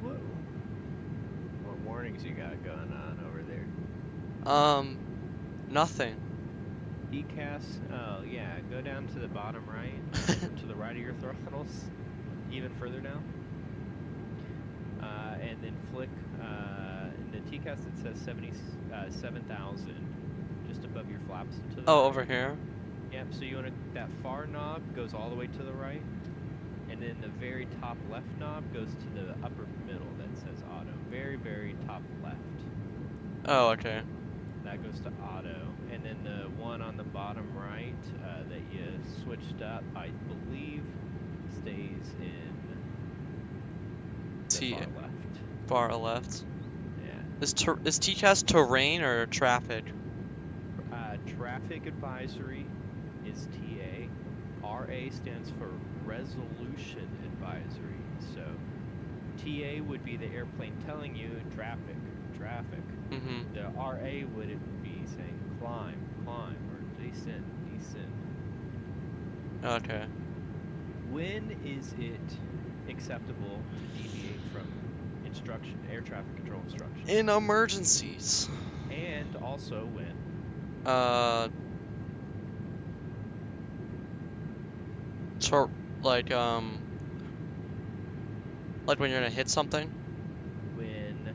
What warnings you got going on over there? Nothing. ECAS, oh yeah, go down to the bottom right, to the right of your throttles, even further down. And then flick, in the TCAS it says 77,000, just above your flaps to the Oh, right. over here? Yep, so you want to, that far knob goes all the way to the right, and then the very top left knob goes to the upper middle that says auto. Very, very top left. Oh, okay. That goes to auto. And then the one on the bottom right that you switched up, I believe, stays in the far left. Far left. Yeah. Is TCAS terrain or traffic? Traffic advisory is TA. RA stands for resolution advisory. So TA would be the airplane telling you traffic, traffic. Mm-hmm. The RA would be saying climb, climb, or descend, descend. Okay. When is it acceptable to deviate from air traffic control instructions? In emergencies. And also when? Like when you're gonna hit something? When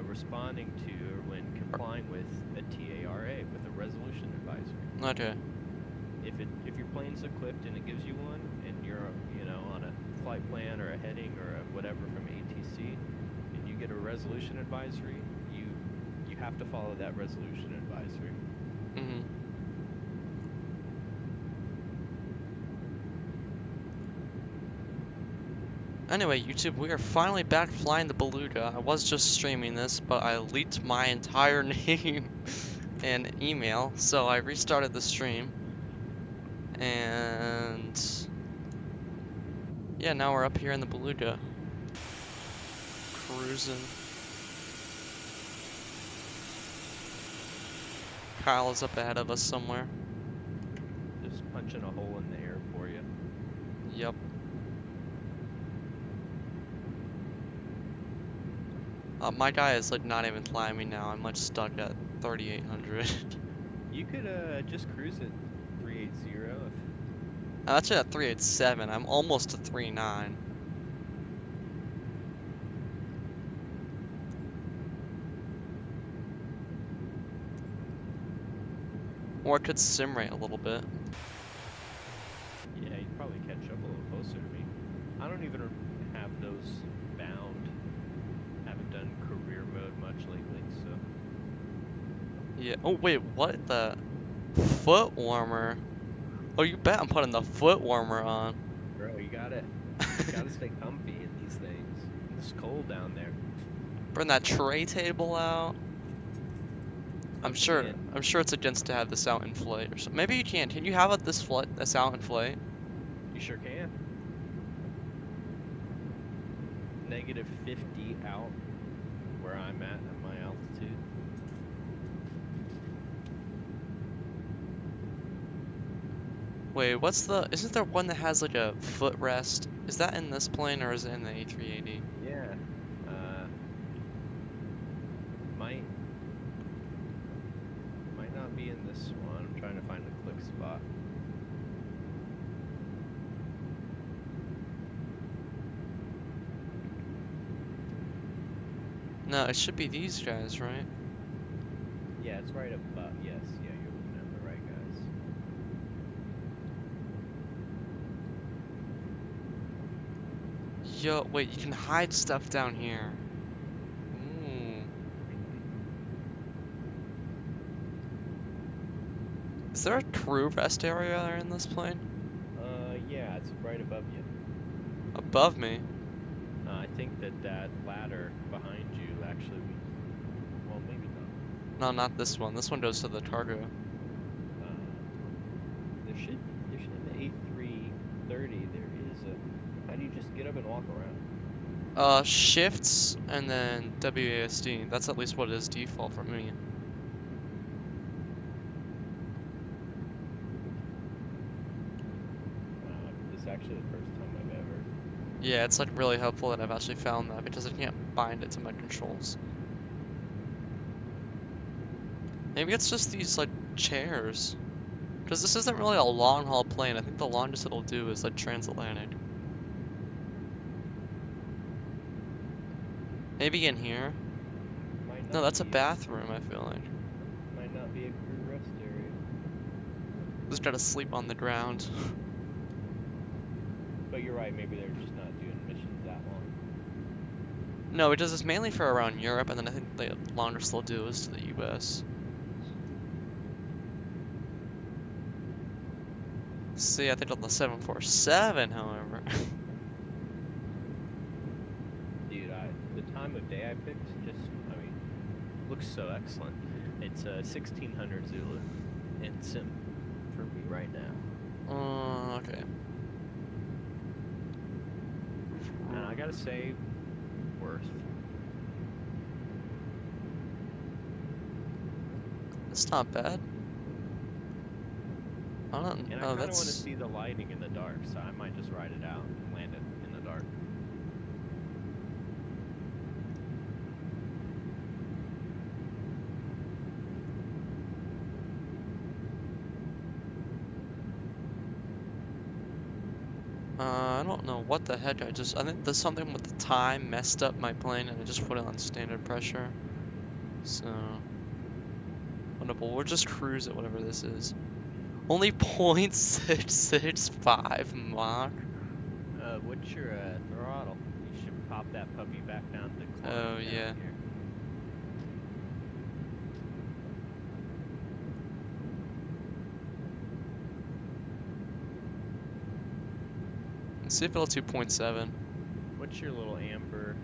responding to or when complying with a TARA, with a resolution advisory. Okay. If your plane's equipped and it gives you one, and you're on a flight plan or a heading or whatever from ATC, and you get a resolution advisory, you have to follow that resolution advisory. Mm-hmm. Anyway, YouTube, we are finally back flying the Beluga. I was just streaming this, but I leaked my entire name and email, so I restarted the stream. And yeah, now we're up here in the Beluga. Cruising. Kyle is up ahead of us somewhere. Just punching a hole in the air for you. Yep. My guy is like not even climbing now. I'm like stuck at 3,800. You could just cruise at 380 if... I'm actually at 387. I'm almost to 39. Or I could sim rate a little bit. Yeah, you'd probably catch up a little closer to me. I don't even have those bound. Haven't done career mode much lately, so... Yeah. Oh, wait, what the? Foot warmer? Oh, you bet I'm putting the foot warmer on. Bro, you gotta stay comfy in these things. It's cold down there. Bring that tray table out. I'm sure it's against to have this out in flight or something. Maybe you can. Can you have this out in flight? You sure can. -50 out where I'm at my altitude. Wait, isn't there one that has like a footrest? Is that in this plane or is it in the A380? Yeah. Might not be in this one. I'm trying to find a click spot. No, it should be these guys, right? Yeah, it's right above. Yes, yeah, you're looking at the right guys. Yo, wait, you can hide stuff down here. Ooh. Is there a crew rest area in this plane? Yeah, it's right above you. Above me? I think that ladder behind you actually, well, maybe not. No, not this one. This one goes to the cargo. There should in the A330 there is a. How do you just get up and walk around? Shifts and then WASD. That's at least what it is default for me. This is actually the first time I've ever Yeah, it's like really helpful that I've actually found that because I can't bind it to my controls. Maybe it's just these like chairs. Because this isn't really a long haul plane. I think the longest it'll do is like transatlantic. Maybe in here? Might No, not that's a be. bathroom, I feel like. Might not be a crew rest area. Just gotta sleep on the ground. But you're right. Maybe they're just not doing missions that long. No, it does this mainly for around Europe, and then I think the longest they'll do is to the US. See, I think on the 747, however. Dude, the time of day I picked looks so excellent. It's 1600 Zulu in sim for me right now. Okay. And I gotta say, worth. It's not bad. I don't And I know, kind of that's... want to see the lighting in the dark, so I might just ride it out and land it in the dark. I don't know what the heck, I think there's something with the time messed up my plane and I just put it on standard pressure. So, whatever, we'll just cruise at whatever this is. Only 0.665 Mach. What's your throttle? You should pop that puppy back down to climb Oh, down yeah. here. Let's see if it'll 2.7. What's your little amber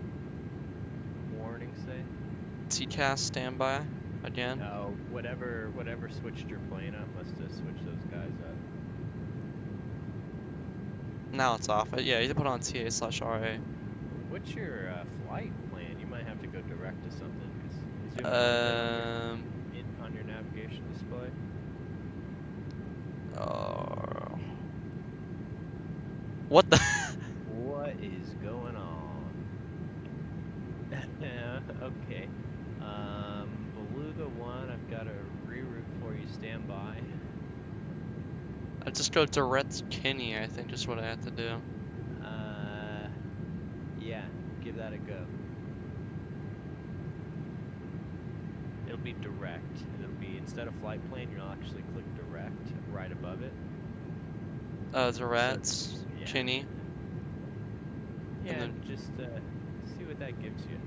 warning say? TCAS standby again. Oh, whatever switched your plane up must have switched those guys up. Now it's off. Yeah, you can put on TA/RA. What's your flight plan? You might have to go direct to something. Cause zoom out a bit on your navigation display. What the? What is going on? Okay. Beluga 1, I've got a reroute for you. Stand by. I just go direct Kinney, I think is what I have to do. Yeah, give that a go. It'll be direct. It'll be, instead of flight plan, you'll actually click direct right above it. Direct, So, yeah. Kinney. Yeah, then- just see what that gives you.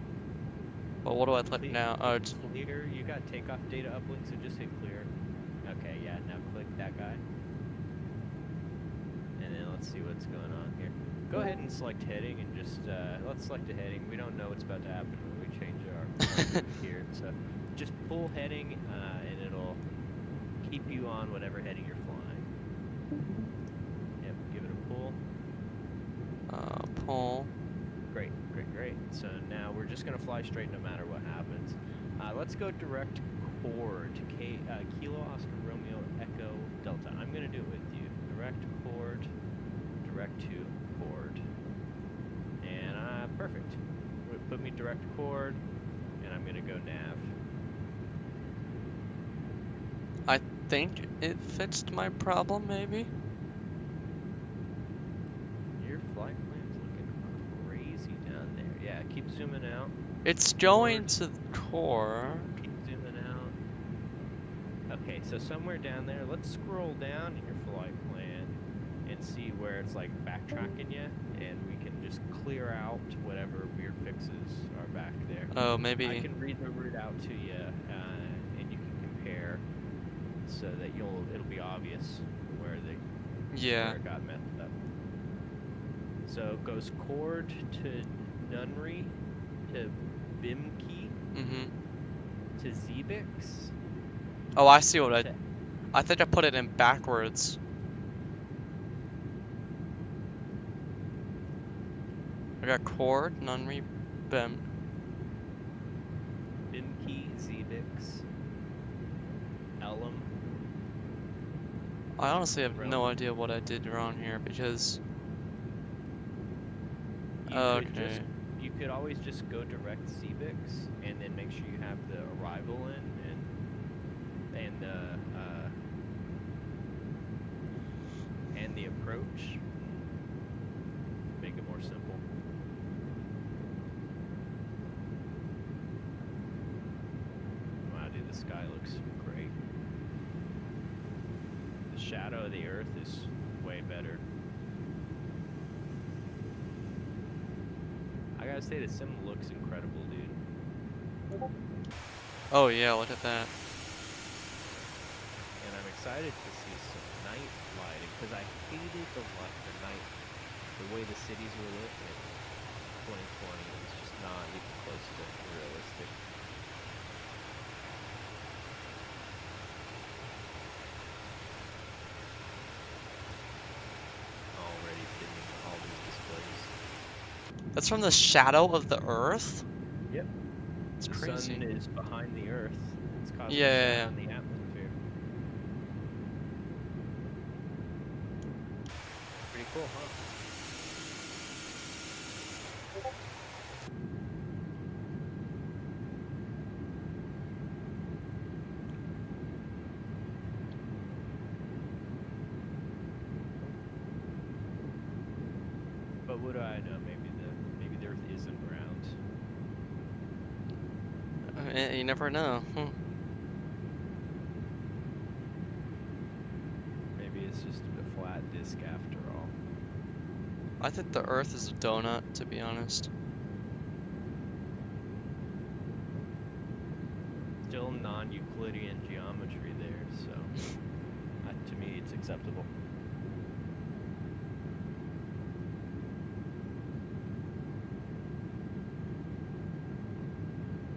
Well, what do I click Clear- now? Oh, it's, Clear, you got takeoff data uplink, so just hit clear. Okay, yeah, now click that guy. And then let's see what's going on here. Go ahead and select heading and just, let's select a heading. We don't know what's about to happen when we change our here. So just pull heading, and it'll keep you on whatever heading you're flying. Yep, give it a pull. pull. Great, great, great. So now we're just gonna fly straight no matter what happens. Let's go direct chord, Kilo Oscar Romeo Echo Delta. I'm gonna do it with you. Direct chord, direct to chord. And perfect. Put me direct chord, and I'm gonna go nav. I think it fixed my problem, maybe? Your flight plan's looking crazy down there. Yeah, keep zooming out. It's going to the core. Keep zooming out. Okay, so somewhere down there, let's scroll down in your flight plan and see where it's like backtracking you, and we can just clear out whatever weird fixes are back there. Oh, maybe. I can read the route out to you, and you can compare so that it'll be obvious where where it got messed up. So it goes chord to Nunry to Bimkey to Zebix. Oh, I see what I think I put it in backwards. I got chord, Nunry, Bim. Bimkey, Zebix, Elam. I honestly have no idea what I did wrong here because Okay. You could always just go direct CBIX and then make sure you have the arrival in and the approach. Make it more simple. Wow, dude, the sky looks great. The shadow of the Earth is way better. I gotta say, the sim looks incredible, dude. Oh yeah, look at that. And I'm excited to see some night lighting, because I hated the way the cities were lit in 2020. It was just not even close to realistic. Already dimming all these displays. That's from the shadow of the Earth? Yep. It's The crazy. sun is behind the Earth. It's causing Yeah. shadow in the atmosphere. Pretty cool, huh? But what do I know? Maybe the Earth isn't round. You never know. Maybe it's just a flat disc after all. I think the Earth is a donut, to be honest. Still non-Euclidean geometry there, so to me it's acceptable.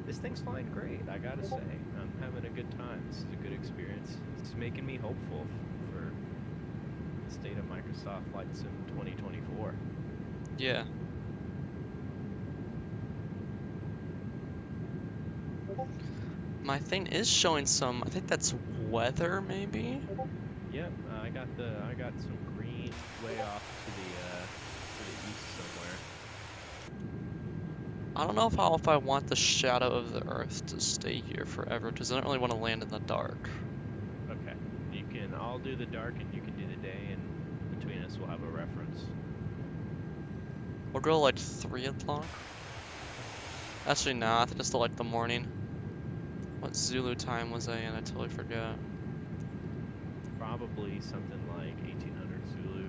This thing's flying great, I gotta say. I'm having a good time. This is a good experience. It's making me hopeful for the state of Microsoft Flight Sim 2024. Yeah. My thing is showing some, I think that's weather, maybe? Yep, I got some green way off to the east somewhere. I don't know if I want the shadow of the Earth to stay here forever, because I don't really want to land in the dark. Okay, I'll do the dark and you can do the day, and between us we'll have a reference. We'll go like 3 o'clock. Actually, nah, I think it's still like the morning. What Zulu time was I in? I totally forgot. Probably something like 1800 Zulu,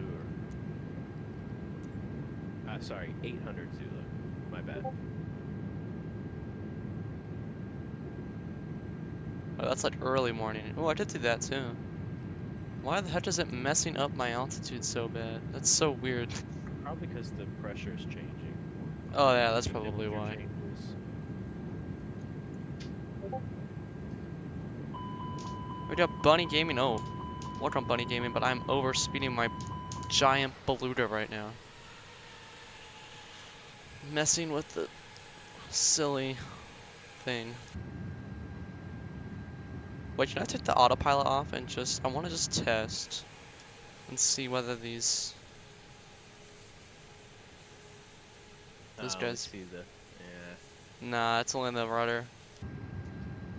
or sorry, 800 Zulu. My bad. Oh, that's like early morning. Oh, I did do that too. Why the heck is it messing up my altitude so bad? That's so weird. Probably because the pressure is changing. Oh yeah, that's The probably temperature why. changes. We got Bunny Gaming. Oh, welcome Bunny Gaming, but I'm over speeding my giant Beluga right now. Messing with the silly thing. Wait, can I take the autopilot off and I want to just test and see whether these Let's guys. see the. Yeah. Nah, it's only the rudder.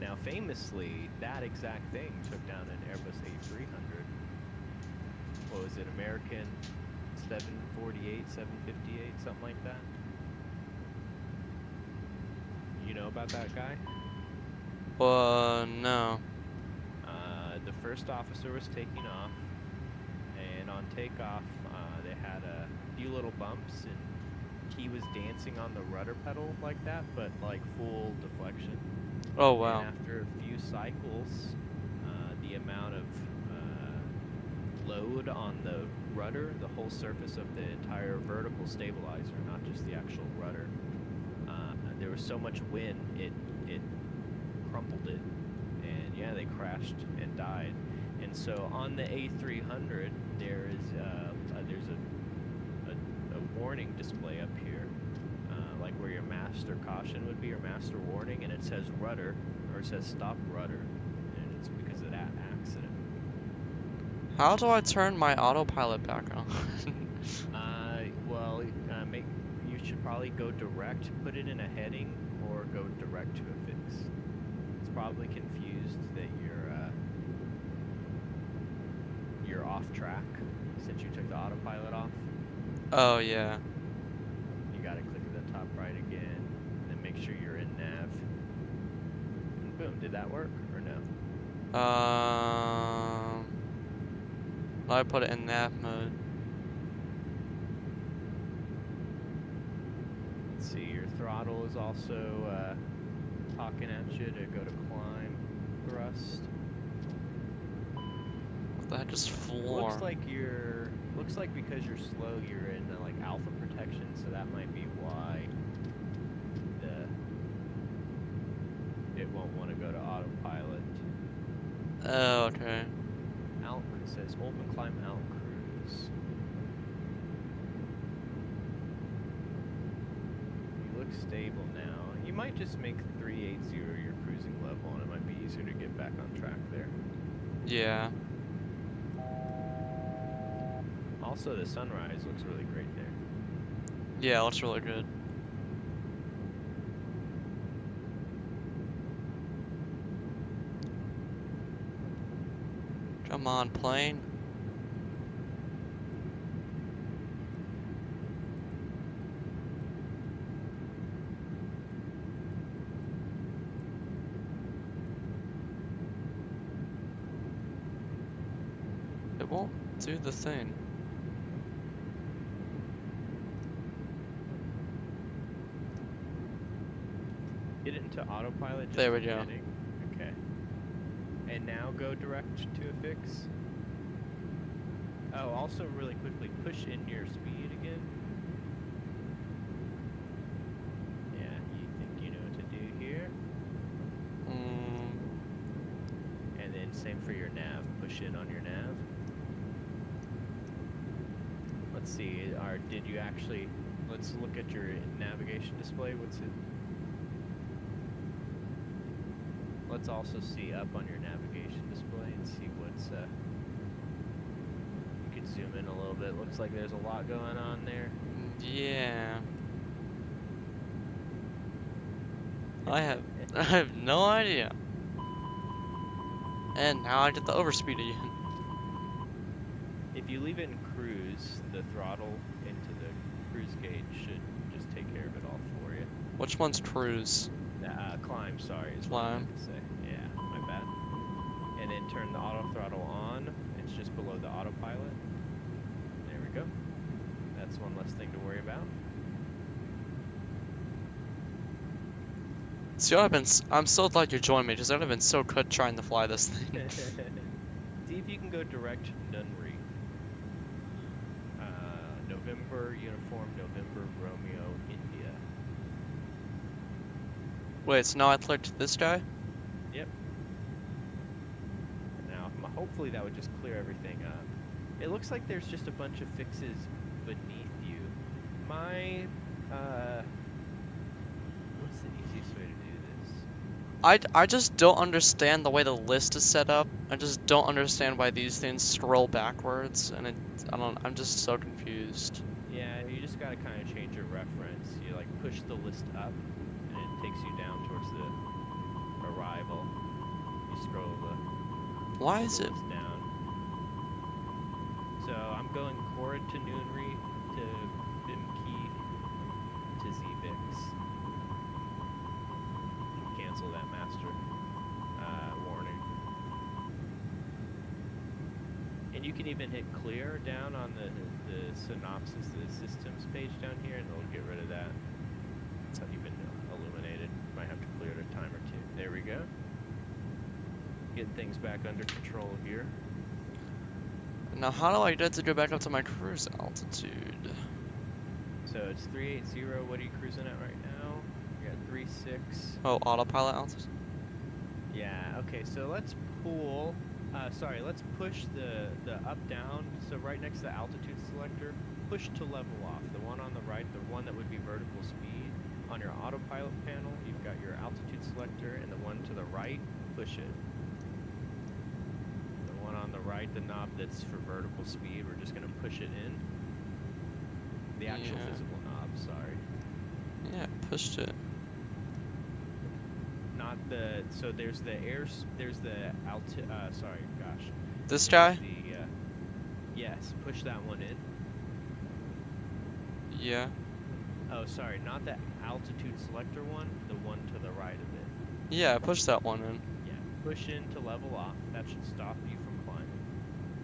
Now, famously, that exact thing took down an Airbus A300. What was it, American 748, 758, something like that? You know about that guy? No. The first officer was taking off, and on takeoff, they had a few little bumps, and he was dancing on the rudder pedal like that, but like full deflection. Oh wow. And after a few cycles, the amount of load on the rudder, the whole surface of the entire vertical stabilizer, not just the actual rudder, there was so much wind, it crumpled it, and yeah, they crashed and died. And so on the A300, there's a warning display up here, like where your master caution would be, or master warning, and it says rudder, or it says stop rudder, and it's because of that accident. How do I turn my autopilot back on? Well, you should probably go direct, put it in a heading, or go direct to a fix. It's probably confused that you're off track since you took the autopilot off. Oh yeah. You gotta click at the top right again, and then make sure you're in nav. And boom, did that work or no? I put it in nav mode. Let's see, your throttle is also talking at you to go to climb thrust. What the heck is floor? Looks like because you're slow, you're in like alpha protection, so that might be why it won't want to go to autopilot. Oh, okay. It says open climb out cruise. You look stable now. You might just make 380 your cruising level, and it might be easier to get back on track there. Yeah. Also, the sunrise looks really great there. Yeah, it looks really good. Come on, plane. It won't do the thing. Get it into autopilot. Just There we for go. heading. Okay. And now go direct to a fix. Oh, also really quickly, push in your speed again. Yeah, you think you know what to do here. And then same for your nav. Push in on your nav. Let's see, did you actually, let's look at your navigation display. What's it? Let's also see up on your navigation display and see what's, you can zoom in a little bit. Looks like there's a lot going on there. Yeah. I have no idea. And now I get the overspeed again. If you leave it in cruise, the throttle into the cruise gauge should just take care of it all for you. Which one's cruise? Climb, sorry. Is Climb. what I meant to say. Yeah, my bad. And then turn the auto throttle on. It's just below the autopilot. There we go. That's one less thing to worry about. See, I'm so glad you joined me, because I'd have been so good trying to fly this thing. See if you can go direct Nunri. November, Uniform, November, Romeo, India. Wait, so now I clicked this guy? Yep. Now, hopefully that would just clear everything up. It looks like there's just a bunch of fixes beneath you. What's the easiest way to do this? I just don't understand the way the list is set up. I just don't understand why these things scroll backwards, and I'm just so confused. Yeah, you just gotta kind of change your reference. You like push the list up, and it takes you down towards the arrival. You scroll the Why is it? list down. So I'm going Korra to Noonri to Bimki to Zbix. Cancel that master warning. And you can even hit clear down on the synopsis, the systems page down here, and it'll get rid of that. It's not even illuminated. Might have to clear it a time or two. There we go. Getting things back under control here. Now, how do I get to go back up to my cruise altitude? So it's 380. What are you cruising at right now? You're at 3.6. Oh, autopilot altitude? Yeah, okay, so let's pull, let's push the up-down, so right next to the altitude selector, push to level off. The one on the right, the one that would be vertical speed. On your autopilot panel, you've got your altitude selector, and the one to the right, push it. The one on the right, the knob that's for vertical speed, we're just going to push it in. The actual physical knob, sorry. Yeah, I pushed it. Not the, so there's the there's the sorry, gosh. This There's guy? the, yes, push that one in. Yeah. Oh, sorry, not the altitude selector one, the one to the right of it. Yeah, I pushed that one in. Yeah, push in to level off. That should stop you from climbing.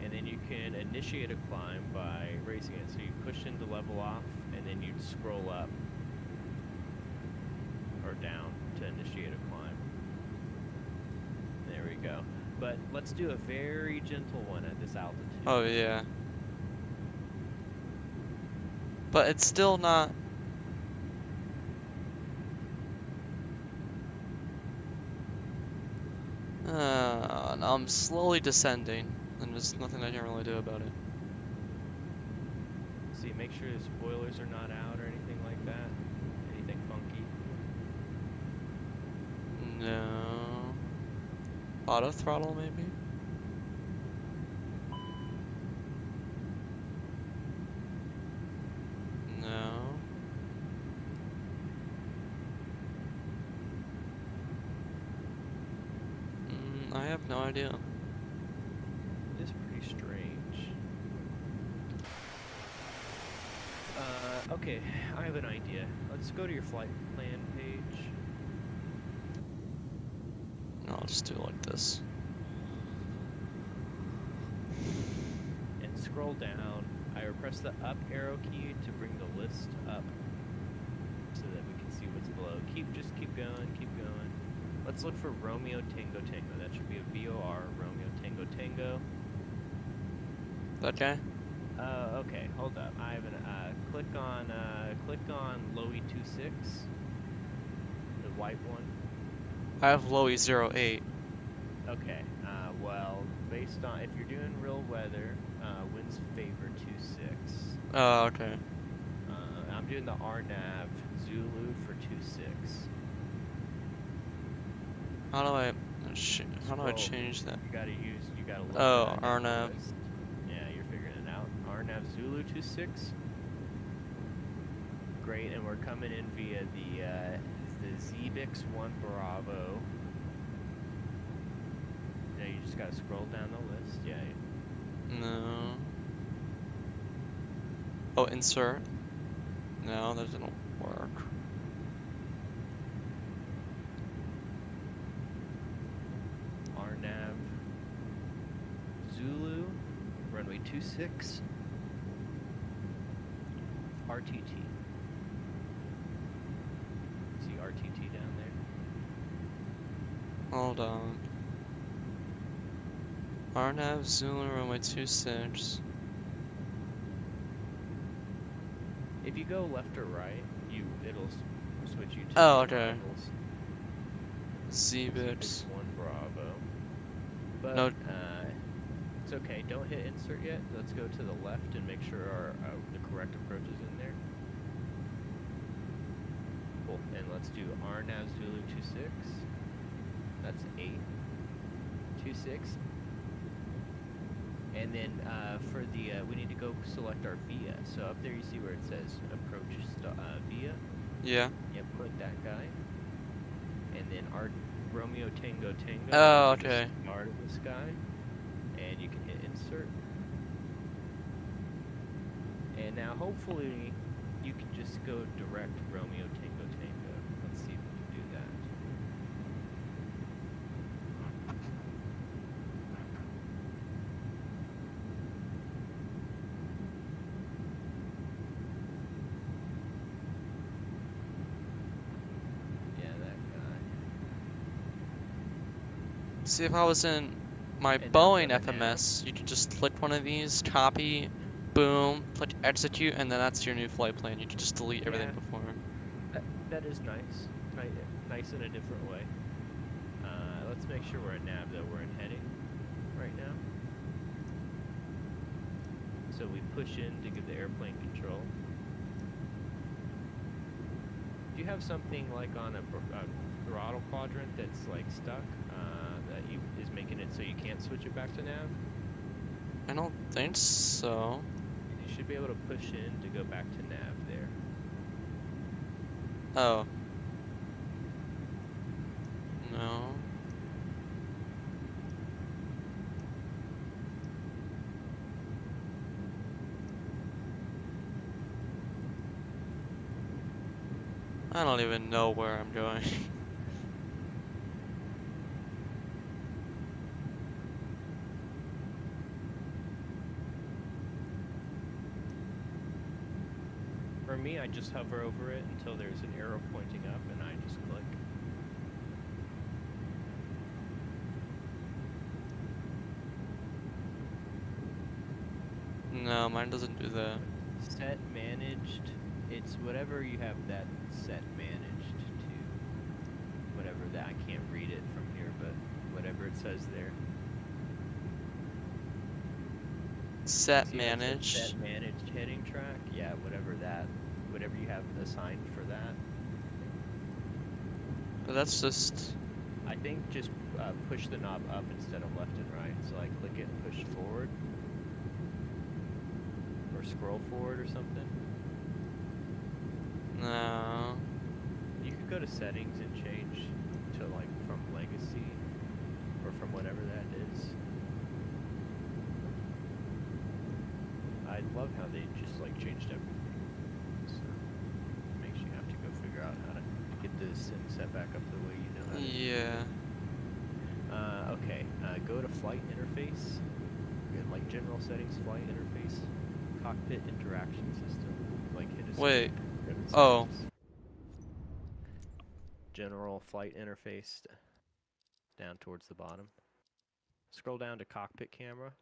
And then you can initiate a climb by raising it. So you push in to level off, and then you'd scroll up or down to initiate a climb. There we go. But let's do a very gentle one at this altitude. Oh, yeah. But it's still not... now I'm slowly descending, and there's nothing I can really do about it. See, make sure the spoilers are not out or anything like that. Anything funky. No. Auto throttle, maybe? No. I have no idea. It is pretty strange. Okay, I have an idea. Let's go to your flight plan page. I'll just do it like this. And scroll down. I press the up arrow key to bring the list up so that we can see what's below. Just keep going, keep going. Let's look for Romeo Tango Tango. That should be a VOR, Romeo Tango Tango. That guy? Okay, hold up. I have an, click on LOWI 26, the white one. I have LOWI 08. Okay, well, based on, if you're doing real weather, winds favor 26. Oh, okay. I'm doing the RNAV Zulu for 26. How do I change that? You gotta look Oh, at RNAV. Yeah, you're figuring it out. RNAV Zulu 26. Great, and we're coming in via the ZBix 1 Bravo. Now you just gotta scroll down the list. Yeah. No. Oh, insert. No, that didn't work. RNAV Zulu, runway 26, RTT. See RTT down there? Hold on. RNAV Zulu runway 26. If you go left or right, it'll switch you to Oh, the okay. arrivals. ZBix. 1 Bravo. But No. it's okay. Don't hit insert yet. Let's go to the left and make sure the correct approach is in there. Cool. And let's do RNAV Zulu 26. That's 8. 26. And then for the we need to go select our VIA. So up there you see where it says approach VIA. Yeah. Yeah, put that guy. And then our Romeo Tango Tango. Oh, which is okay. the start of this guy. And you can hit insert. And now hopefully you can just go direct Romeo Tango Tango. Let's see if we can do that. Yeah, that guy. See, if I was in my And now Boeing go to FMS, you could just click one of these, copy, boom, click execute, and then that's your new flight plan. You could just delete everything Yeah. before. That is nice. Nice in a different way. Let's make sure we're in nav though. We're in heading right now. So we push in to give the airplane control. Do you have something like on a throttle quadrant that's like stuck that is making it so you can't switch it back to nav? I don't think so. You should be able to push in to go back to nav there. Oh. No. I don't even know where I'm going. For me, I just hover over it until there's an arrow pointing up, and I just click. No, mine doesn't do that. Set managed. It's whatever you have that set managed to. Whatever that, I can't read it from here, but whatever it says there. Set See where it says managed. Set managed heading track. Yeah, whatever you have assigned for that. But that's just. I think just push the knob up instead of left and right. So like click it and push forward. Or scroll forward or something. No. You could go to settings and change to like from legacy or from whatever that is. I love how they just like changed everything. So it makes you have to go figure out how to get the sim set back up the way you know how to. Yeah. Okay, go to flight interface. Get like general settings, flight interface, cockpit interaction system. Like hit escape. Wait. Go to Oh. settings. General flight interface down towards the bottom. Scroll down to cockpit camera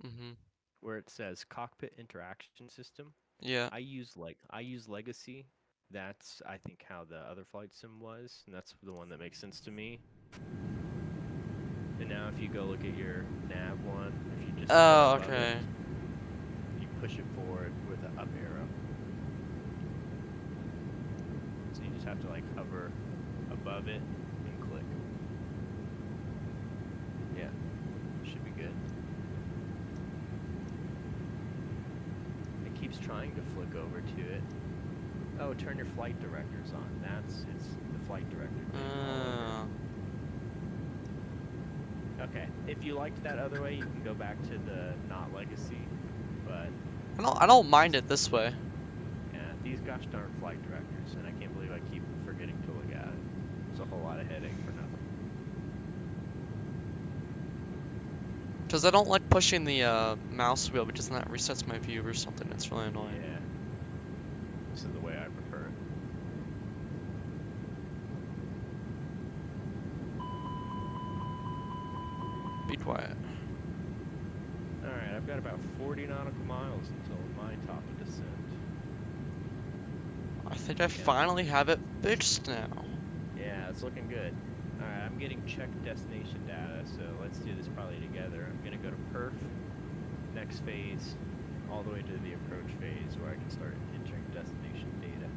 Mhm. where it says cockpit interaction system. Yeah. I use legacy. That's I think how the other flight sim was, and that's the one that makes sense to me. And now if you go look at your nav one, if you just go Oh, above okay. it, you push it forward with an up arrow. So you just have to like hover above it and click. Yeah, should be good. It keeps trying to flick over to it. Oh, turn your flight directors on. It's the flight director thing all over. Okay, if you liked that other way, you can go back to the not legacy, but I don't mind it this way. yeah, these gosh darn flight directors, and I can't believe I keep forgetting to look at it. It's a whole lot of headache for nothing. Cause I don't like pushing the mouse wheel because then that resets my view or something. It's really annoying. Yeah, this is the way I prefer it. Be quiet. Alright, I've got about 40 nautical miles until my top of descent. I think I finally have it fixed now. Yeah, it's looking good. Alright, I'm getting checked destination data, so let's do this probably together. I'm gonna go to perf, next phase, all the way to the approach phase where I can start entering destination data.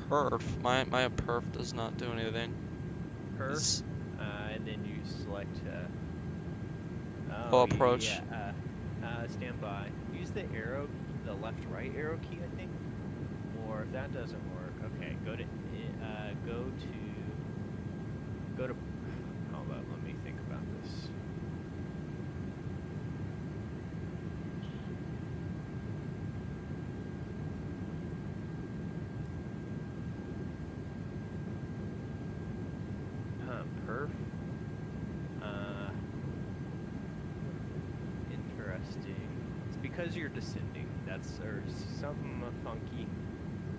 Perf. My perf does not do anything. Perf, and then you select, approach. Yeah, stand by. Use the arrow, the left-right arrow key, I think. Or if that doesn't work, okay, go to, hold on, let me think about this. Perf. Interesting. It's because you're descending. Or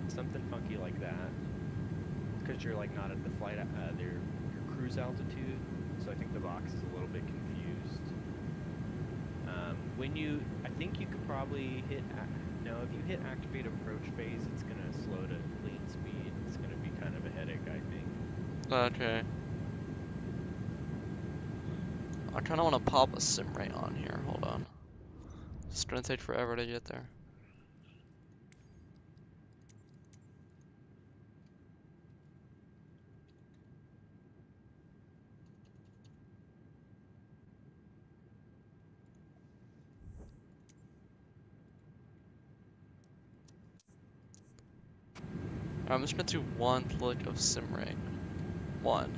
something funky like that. It's because you're like not at the flight, your cruise altitude. So I think the box is a little bit confused. I think you could probably hit. No, if you hit activate approach phase, it's gonna slow to lean speed. It's gonna be kind of a headache, I think. Okay. I kind of want to pop a sim ray on here. Hold on. It's gonna take forever to get there. I'm just gonna do one flick of sim rate. One.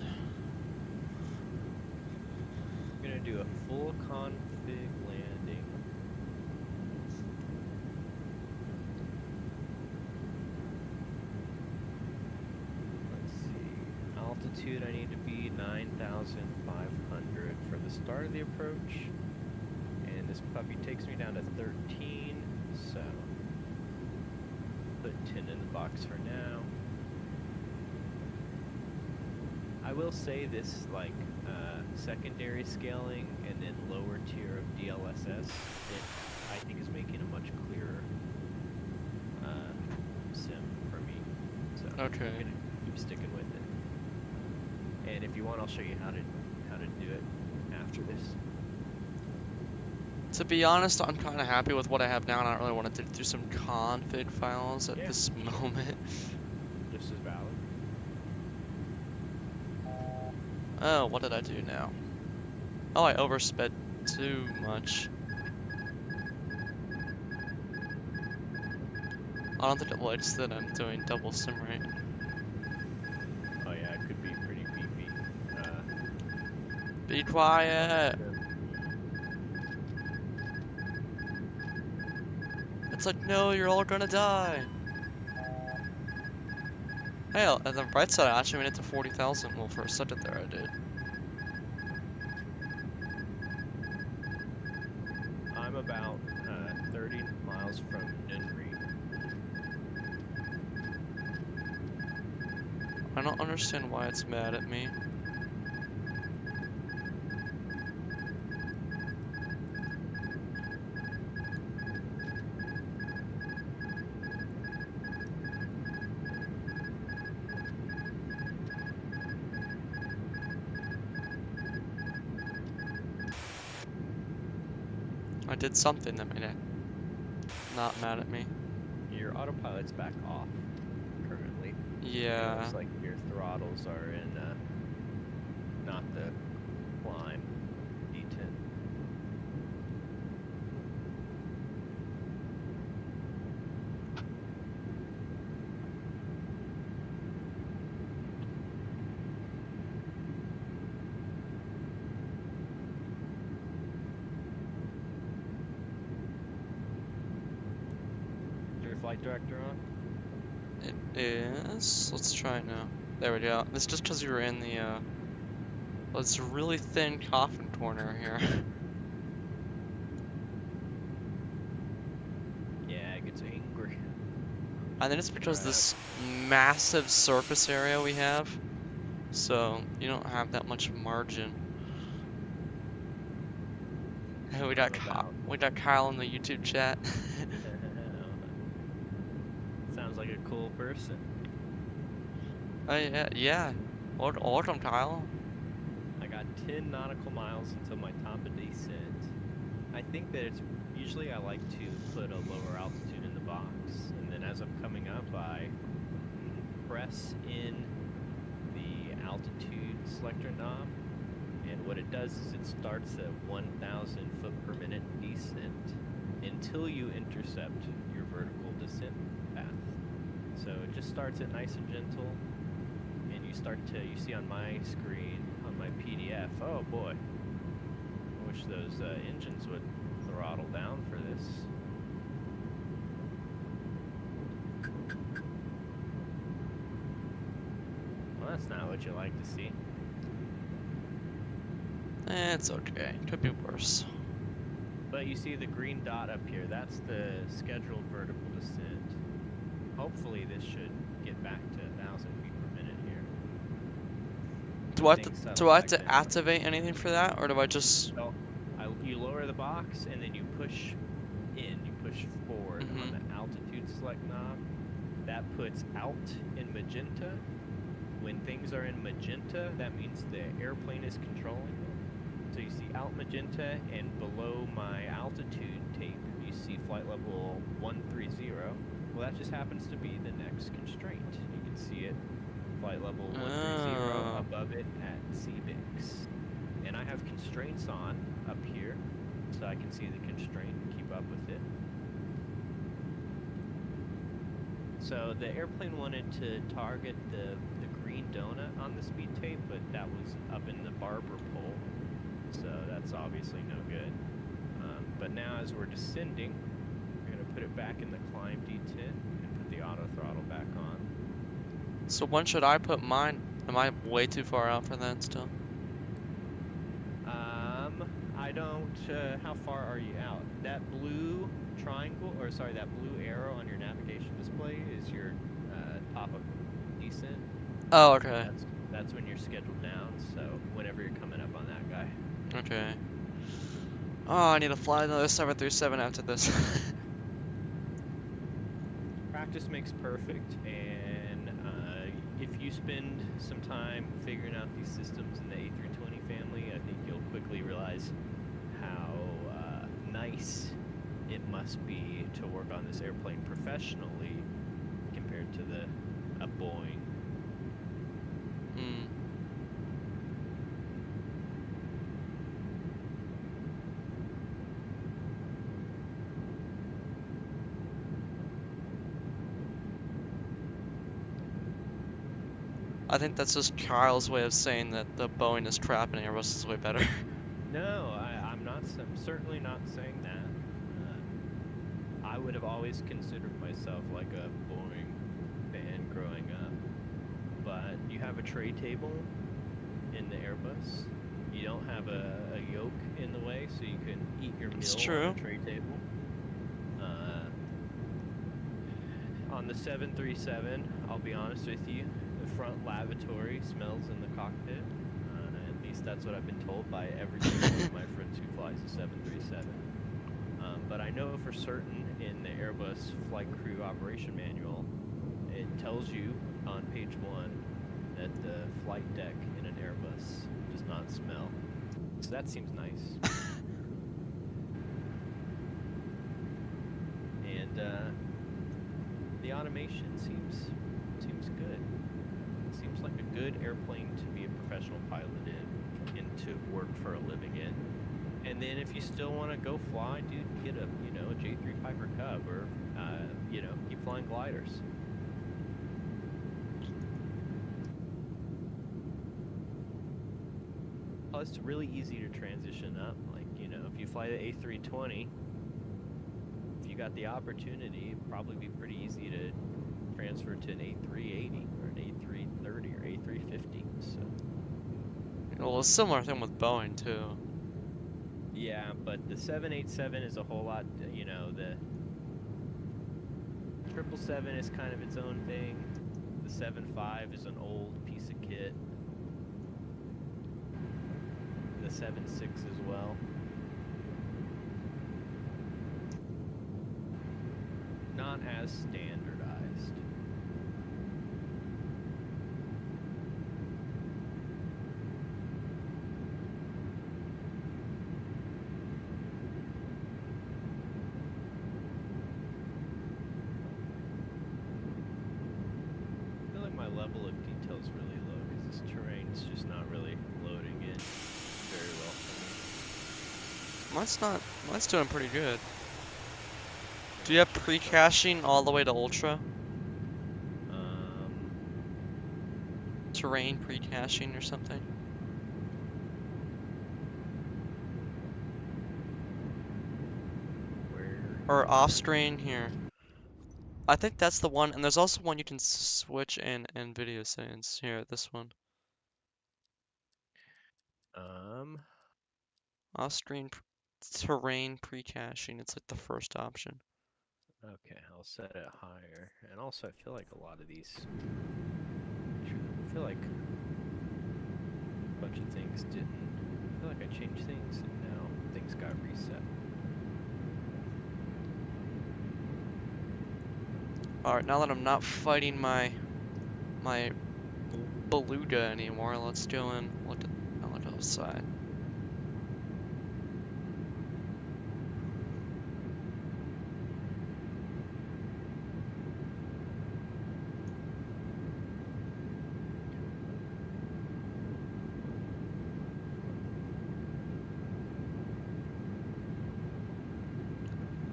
I'm gonna do a full config landing. Let's see. Altitude I need to be 9,500 for the start of the approach. And this puppy takes me down to 13, so put 10 in the box for now. I will say this, like, secondary scaling and then lower tier of DLSS, I think is making a much clearer sim for me. So Okay. I'm gonna keep sticking with it. And if you want, I'll show you how to do it after this. To be honest, I'm kind of happy with what I have now, and I don't really want to do some config files at this moment. Just as valid. Oh, what did I do now? Oh, I oversped too much. I don't think it likes that I'm doing double sim rate. Oh yeah, it could be pretty beefy. Be quiet! It's like, no, you're all gonna die! Hey, on the right side, I actually made it to 40,000. Well, for a second there, I did. I'm about 30 miles from Nunri. I don't understand why it's mad at me. I did something that made it not mad at me. Your autopilot's back off currently. Yeah. It looks like your throttles are in not the climb D10. Is your flight director on? It is. Let's try it now. There we go. It's just because you were in the, well, it's a really thin coffin corner here. Yeah, it gets angry. I think it's because this massive surface area we have, so you don't have that much margin. Hey, we got Kyle in the YouTube chat. Sounds like a cool person. Yeah. Welcome, Kyle. I got 10 nautical miles until my top of descent. I think that it's usually I like to put a lower altitude in the box, and then as I'm coming up, I press in the altitude selector knob, and what it does is it starts at 1,000 foot per minute descent until you intercept your vertical descent path. So it just starts it nice and gentle, and you see on my screen, on my PDF, oh boy, I wish those engines would throttle down for this. Well, that's not what you like to see. It's okay. Could be worse. But you see the green dot up here, that's the scheduled vertical descent. Hopefully this should get back to 1,000 feet per minute here. Do I have to activate anything for that, or do I just... So, you lower the box, and then you push in, you push forward on the altitude select knob. That puts out in magenta. When things are in magenta, that means the airplane is controlling them. So you see out magenta, and below my altitude tape, you see flight level 130. Well, that just happens to be the next constraint. You can see it, flight level 130 above it at CBIX. And I have constraints on up here, so I can see the constraint and keep up with it. So the airplane wanted to target the green donut on the speed tape, but that was up in the barber pole, so that's obviously no good. But now as we're descending, we're gonna put it back in the climb detent and put the auto throttle back on. So when should I put mine? Am I way too far out for that still? I don't. How far are you out? That blue triangle, or sorry, that blue arrow on your navigation display is your top of descent. Oh, okay. That's when you're scheduled down. So whenever you're coming up on that guy. Okay. Oh, I need to fly another 737 after this. Practice makes perfect, and if you spend some time figuring out these systems in the A320 family, I think you'll quickly realize how nice it must be to work on this airplane professionally compared to a Boeing. Hmm. I think that's just Kyle's way of saying that the Boeing is crap and Airbus is way better. No, I'm not. I'm certainly not saying that. I would have always considered myself like a Boeing fan growing up, but you have a tray table in the Airbus. You don't have a yoke in the way, so you can eat your It's meal true. on the tray table. On the 737, I'll be honest with you, the front lavatory smells in the cockpit. At least that's what I've been told by every single one of my friends who flies the 737. But I know for certain in the Airbus Flight Crew Operation Manual, it tells you on page 1 that the flight deck in an Airbus does not smell. So that seems nice. And the automation seems good. It seems like a good airplane to be a professional pilot in and to work for a living in. And then if you still want to go fly, dude, get a J3 Piper Cub or keep flying gliders. Plus, it's really easy to transition up. Like, if you fly the A320, if you got the opportunity, it'd probably be pretty easy to transfer to an A380 or an A330 or A350. So. Well, a similar thing with Boeing too. Yeah, but the 787 is a whole lot. The 777 is kind of its own thing. The 75 is an old piece of kit. The 76 as well. Not as standardized. I feel like my level of detail is really low because this terrain's just not really loading in very well for Mine's doing pretty good. Do you have pre-caching all the way to Ultra? me. Terrain pre-caching or something? Where? Or off-screen here. I think that's the one, and there's also one you can switch in video settings. Here, this one. Off-screen terrain pre-caching. It's like the first option. Okay, I'll set it higher. And also, I feel like a lot of these. I feel like a bunch of things didn't. I feel like I changed things and now things got reset. Alright, now that I'm not fighting my Beluga anymore, let's go and look outside.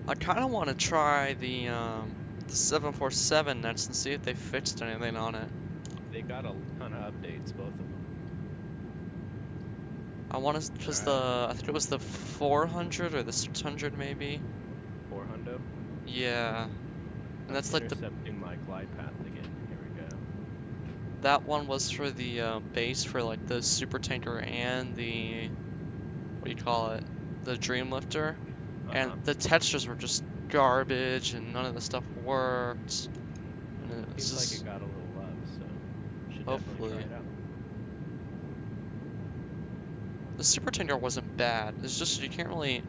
I kind of want to try the the 747 next and see if they fixed anything on it. They got a ton of updates, both of them. I want to just I think it was the 400 or the 600 maybe. 400. Yeah. And that's like intercepting my glide path again. Here we go. that one was for the base for like the super tanker and the, what do you call it? The Dreamlifter. And the textures were just garbage and none of the stuff worked. And it was Seems just, like it got a little love, so should hopefully. definitely try it out. The super tanker wasn't bad. It's just you can't really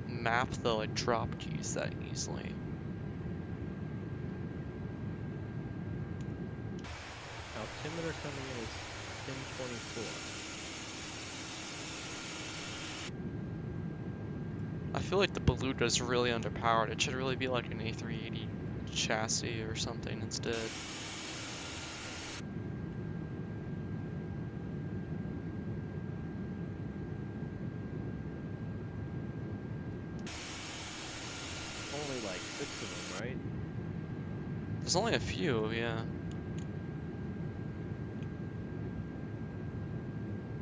map the like drop keys that easily. Altimeter coming in is 1024. I feel like the Beluga is really underpowered. It should really be like an A380 chassis or something instead. Only like 6 of them, right? There's only a few, yeah.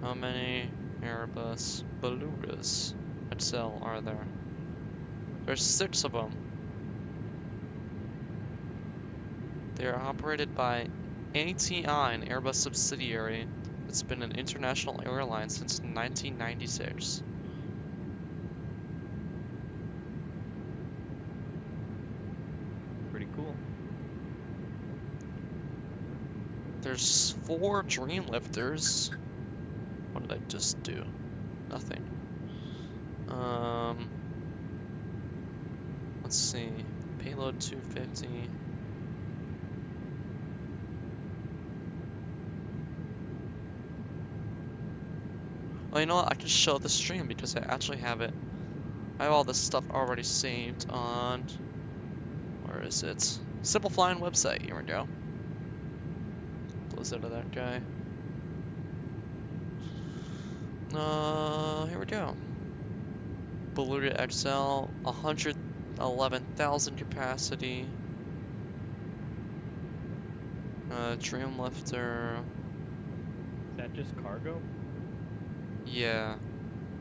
How many Airbus Belugas XL are there? There's 6 of them. They are operated by ATI, an Airbus subsidiary that's been an international airline since 1996. Pretty cool. There's 4 Dreamlifters. What did I just do? Nothing. Let's see. Payload 250. Well, you know what? I can show the stream because I actually have it. I have all this stuff already saved on... Where is it? Simple Flying website. Here we go. Close out of that guy. Here we go. Beluga XL, 111,000 capacity. Dreamlifter. Is that just cargo? Yeah.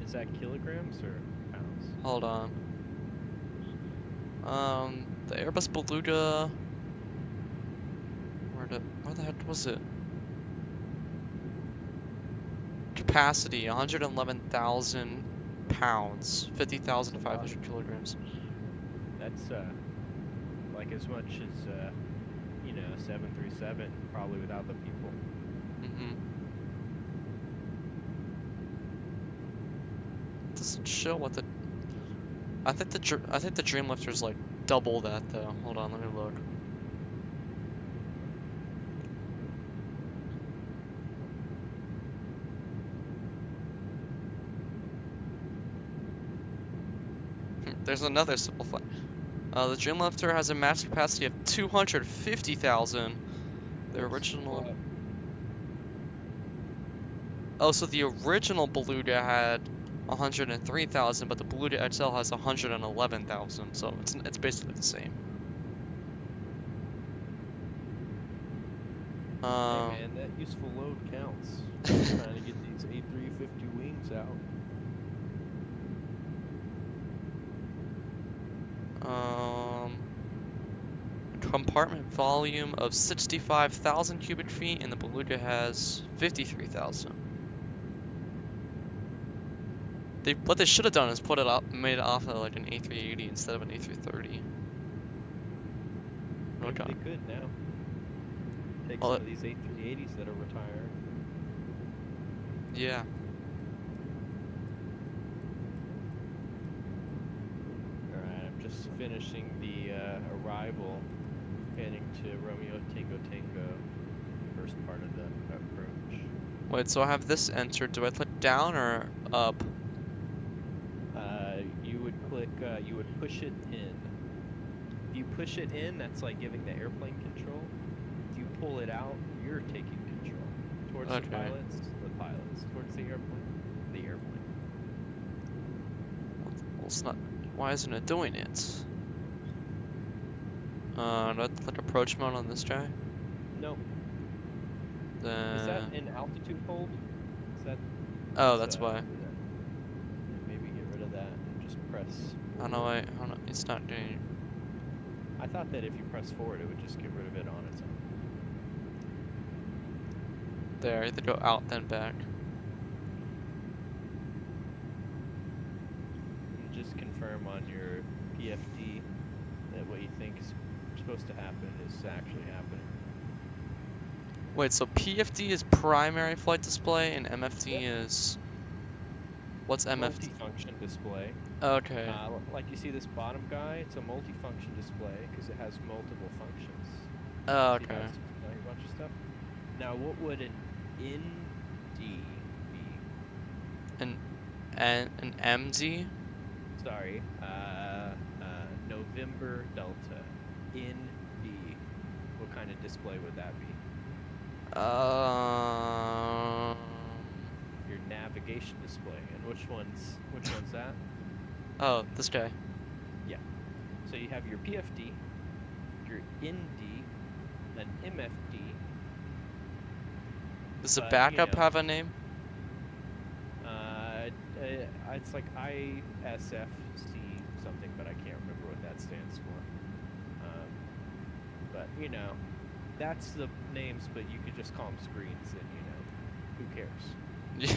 Is that kilograms or pounds? Hold on. The Airbus Beluga. Where the heck was it? Capacity 111,000 pounds, 50,500 kilograms. That's like as much as you know, 737, probably without the people. Doesn't show what the. I think the Dreamlifter's like double that though. Hold on, let me look. There's another simple flight. The Dreamlifter has a max capacity of 250,000. The original. Oh, so the original Beluga had 103,000, but the Beluga XL has 111,000. So it's basically the same. Hey man, that useful load counts. Trying to get these A350 wings out. Compartment volume of 65,000 cubic feet, and the Beluga has 53,000. What they should have done is made it off of like an A380 instead of an A330. Okay. They could now. Take some of these A380s that are retired. Yeah. Alright, I'm just finishing the arrival, heading to Romeo Tango Tango, first part of the approach. Wait, so I have this entered. Do I click down or up? You would click, you would push it in. If you push it in, that's like giving the airplane control. If you pull it out, you're taking control. Towards the pilots. Towards the airplane. Well, it's not. Why isn't it doing it? Not like approach mode on this guy. Nope. Is that an altitude hold? Is that? Oh, that's why. Yeah, maybe get rid of that and just press. I don't know why. I don't know. It's not doing. I thought that if you press forward, it would just get rid of it on its own. There, either go out then back. And just confirm on your PFD that what you think is supposed to happen is actually happening. Wait, so PFD is primary flight display and MFD is. What's MFD? Multifunction display. Okay. Like you see this bottom guy, it's a multifunction display because it has multiple functions. Oh, See okay. how it's displaying a bunch of stuff. Now, what would an ND be? An MD? Sorry, November Delta. ND. What kind of display would that be? Your navigation display. And which one's that? Oh, this guy. Yeah. So you have your PFD, your ND, an MFD. Does the backup have a name? It's like ISFC something, but I can't remember what that stands for. But you know, that's the names. But you could just call them screens, and you know, who cares? Yeah.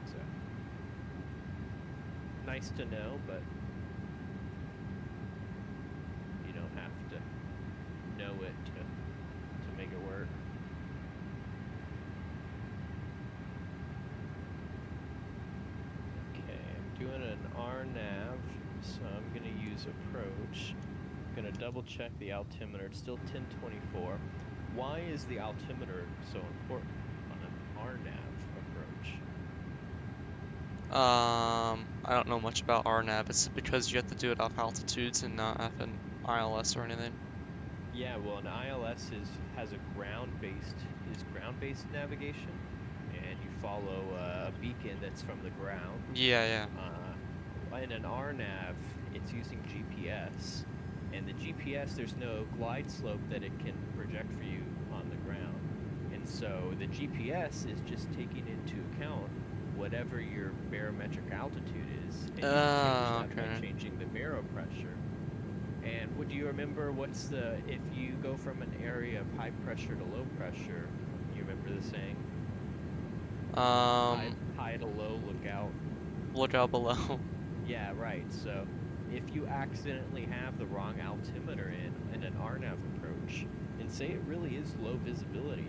So nice to know, but you don't have to know it to make it work. Doing an RNAV, so I'm going to use approach. I'm going to double check the altimeter. It's still 1024. Why is the altimeter so important on an RNAV approach? I don't know much about RNAV. It's because you have to do it off altitudes and not off an ILS or anything. Yeah, well, an ILS has a ground-based navigation, and you follow a beacon that's from the ground. Yeah. In an RNAV, it's using GPS, and the GPS, there's no glide slope that it can project for you on the ground. And so the GPS is just taking into account whatever your barometric altitude is, and you can change that by changing the baropressure. And would you remember if you go from an area of high pressure to low pressure, you remember the saying? High to low, look out. Look out below. Yeah, right. So if you accidentally have the wrong altimeter in an RNAV approach, and say it really is low visibility,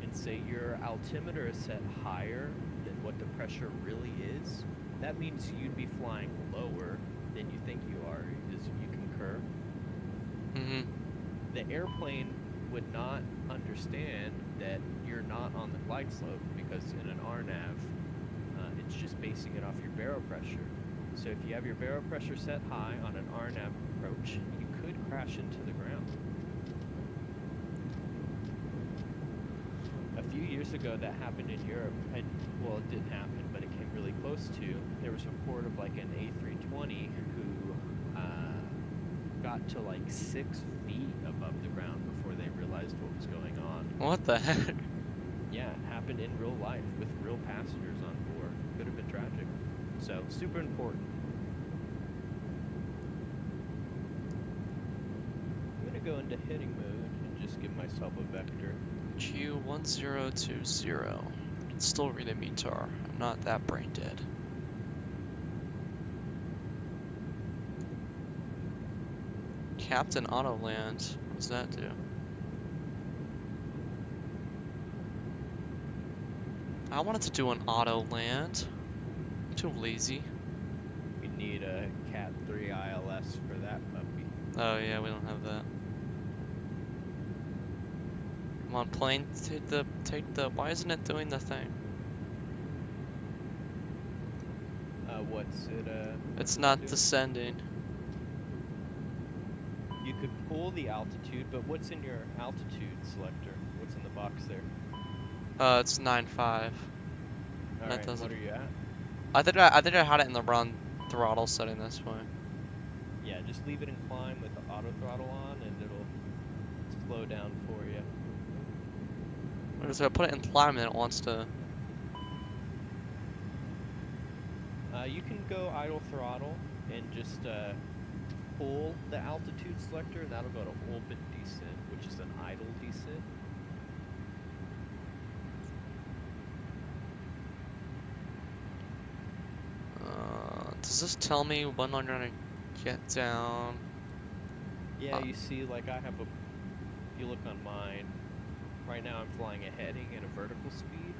and say your altimeter is set higher than what the pressure really is, that means you'd be flying lower than you think you are. You concur? Mm-hmm. The airplane would not understand that you're not on the glide slope because in an RNAV, it's just basing it off your baropressure. So if you have your baropressure set high on an RNAV approach, you could crash into the ground. A few years ago, that happened in Europe. Well, it didn't happen, but it came really close to. There was a report of like an A320 who got to like 6 feet above the ground before they realized what was going on. What the heck? Yeah, it happened in real life with real passengers on board. Could have been tragic. So, super important. I'm going to go into heading mode and just give myself a vector. Q1020. I can still read a METAR. I'm not that brain dead. Captain Auto Land. What does that do? I wanted to do an auto land. I'm too lazy. We need a Cat 3 ILS for that puppy. Oh yeah, we don't have that. Come on, plane, take the. Why isn't it doing the thing? What's it? It's not descending. You could pull the altitude, but what's in your altitude selector? What's in the box there? It's 9.5. Alright, what are you at? I think I had it in the run throttle setting this way. Yeah, just leave it in climb with the auto throttle on, and it'll slow down for you. So I put it in climb and it wants to. You can go idle throttle and just pull the altitude selector, and that'll go to open descent, which is an idle descent. Does this tell me when I'm gonna get down? Yeah, you see, like I have a. If you look on mine, right now I'm flying a heading at a vertical speed.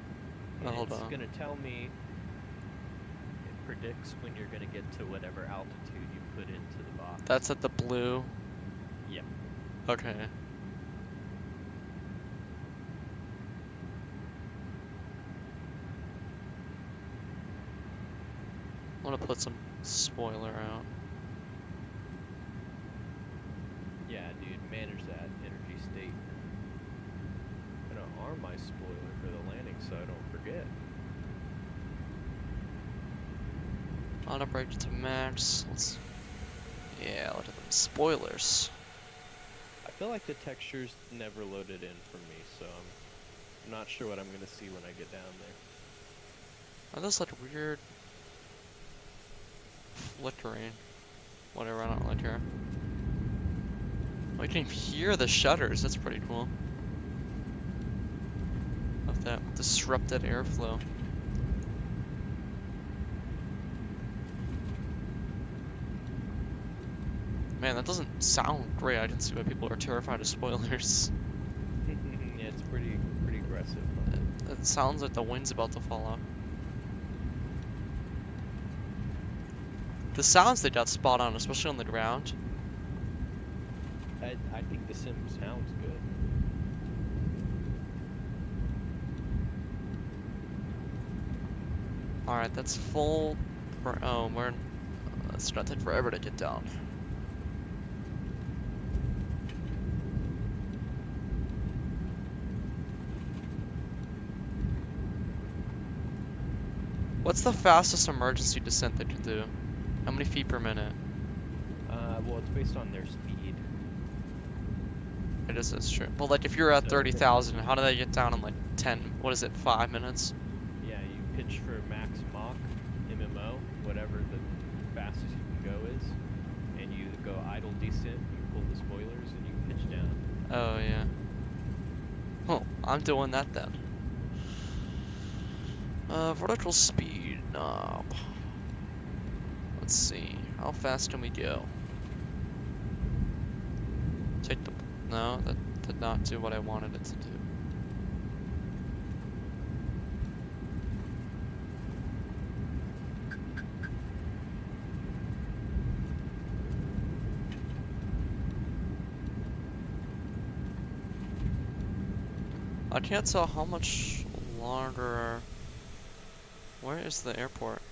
And Hold it's on. gonna tell me. It predicts when you're gonna get to whatever altitude you put into the box. That's at the blue. Yep. Okay. I want to put some spoiler out. Yeah, dude, manage that energy state. I'm gonna arm my spoiler for the landing so I don't forget. Auto brake to max. Yeah, look at them spoilers. I feel like the texture's never loaded in for me, so I'm not sure what I'm gonna see when I get down there. Oh, there's like weird flickering. Whatever, I don't like her. Oh, you can hear the shutters. That's pretty cool. Of that disrupted airflow. Man, that doesn't sound great. I can see why people are terrified of spoilers. Yeah, it's pretty aggressive. It sounds like the wind's about to fall off. The sounds they got spot on, especially on the ground. I think the sim sounds good. Alright, that's full. Oh, it's gonna take forever to get down. What's the fastest emergency descent they can do? How many feet per minute? Well, it's based on their speed. It is, that's true. But like if you're at So- 30,000, how do they get down in like 10, what is it, 5 minutes? Yeah, you pitch for max Mach, MMO, whatever the fastest you can go is, and you go idle descent, you pull the spoilers, and you pitch down. Oh yeah. Oh, I'm doing that then. Vertical speed knob. Let's see, how fast can we go? Take the, no, that did not do what I wanted it to do. I can't tell how much longer. Where is the airport?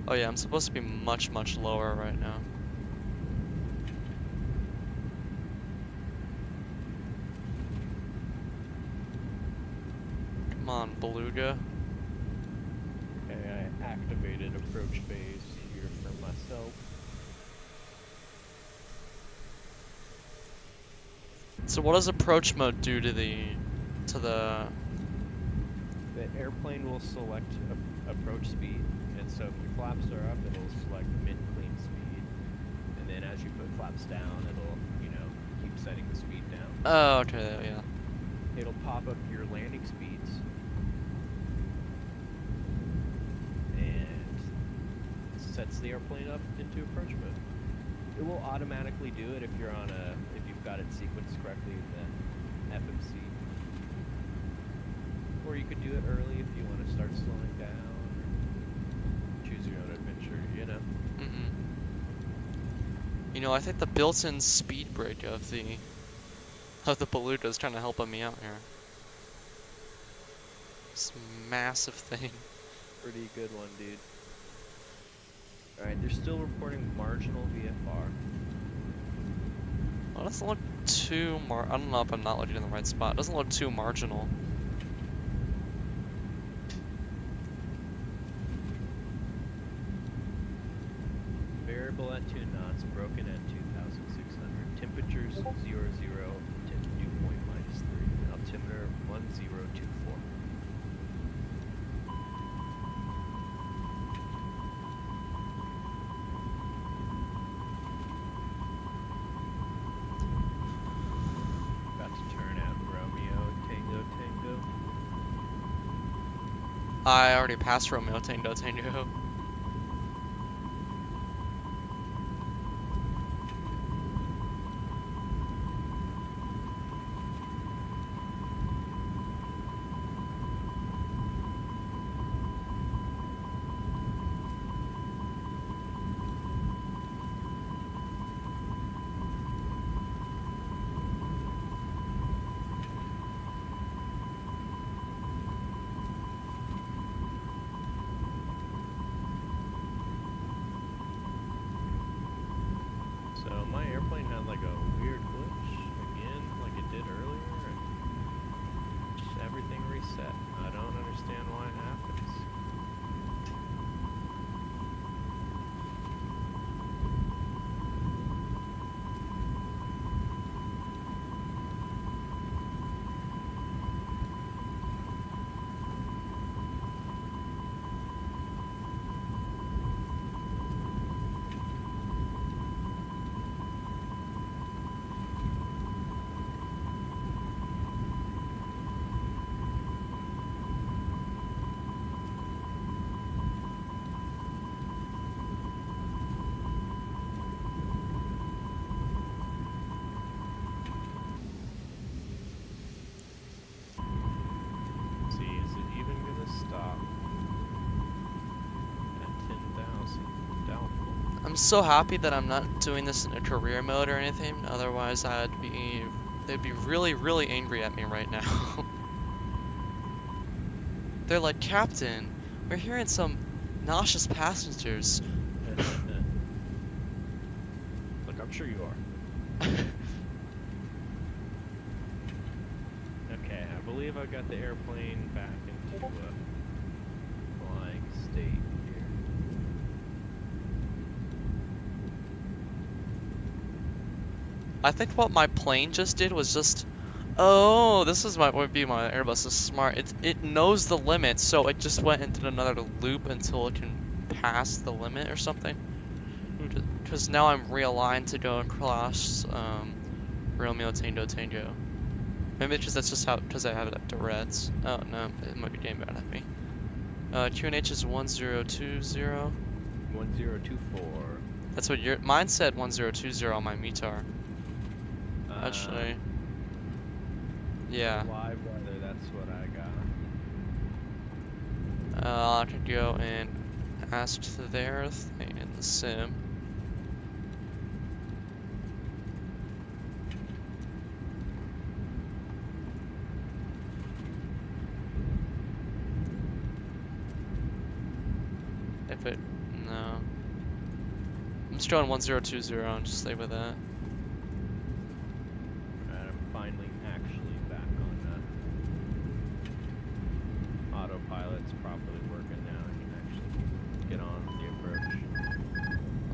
Oh yeah, I'm supposed to be much lower right now. Come on, Beluga. Okay, I activated approach phase here for myself. So what does approach mode do to the The airplane will select approach speed, and so if your flaps are up, it'll select mid-clean speed, and then as you put flaps down, it'll, keep setting the speed down. Oh, okay, yeah. It'll pop up your landing speeds, and sets the airplane up into approach mode. It will automatically do it if you've got it sequenced correctly in the FMC. Or you could do it early if you want to start slowing down, or choose your own adventure, I think the built-in speed brake of the Beluga is kind of helping me out here. This massive thing. Pretty good one, dude. Alright, they're still reporting marginal VFR. Well, it doesn't look too I don't know if I'm not looking in the right spot. It doesn't look too marginal. Variable at 2 knots, broken at 2,600. Temperatures 00 to dew point -3. Altimeter 1024. About to turn out Romeo Tango Tango. I already passed Romeo Tango Tango. So my airplane had like a weird glitch again, like it did earlier, and just everything reset. I don't understand why it happens. See, is it even gonna stop at 10,000? Doubtful. I'm so happy that I'm not doing this in a career mode or anything. Otherwise, they'd be really, really angry at me right now. They're like, Captain, we're hearing some nauseous passengers. Look, I'm sure you are. Okay, I believe I got the airplane back into a flying state here. I think what my plane just did was just, oh, this is would be my Airbus is smart. It knows the limit, so it just went into another loop until it can pass the limit or something. Because now I'm realigned to go across Romeo Tango Tango. Maybe it's just that's just how, because I have it at Tourette's. Oh no, it might be getting bad at me. QNH is 1020. 1024. That's what mine said 1020 on my METAR. Actually, yeah. Live weather, that's what I got. I could go and ask their thing in the sim. If it, no. I'm just going 1020 and just stay with that. Alright, I'm finally actually back on autopilot's properly working now. I can actually get on with the approach.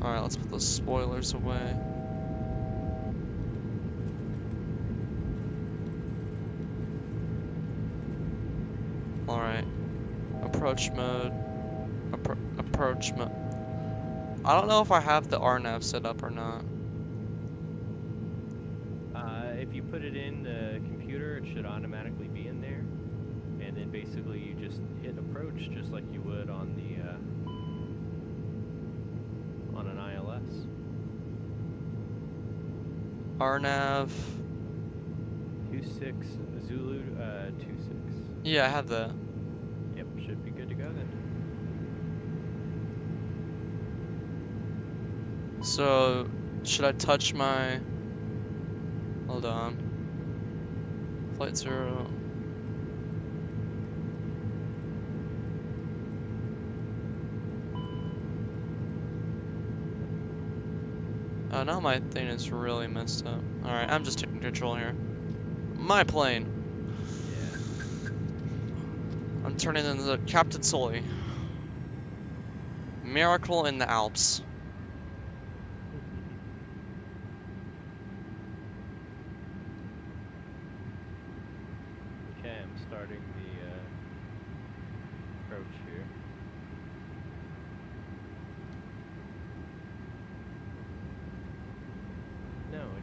Alright, let's put those spoilers away. Alright. Approach mode. Approach mode. I don't know if I have the RNAV set up or not. If you put it in the computer, it should automatically be in there. And then basically you just hit approach just like you would on the on an ILS. RNAV. 26 Zulu 26. Yeah, I have that. Yep, should be good to go then. So, should I touch my... Hold on. Flight 0. Oh, now my thing is really messed up. Alright, I'm just taking control here. My plane. Yeah. I'm turning into Captain Sully. Miracle in the Alps.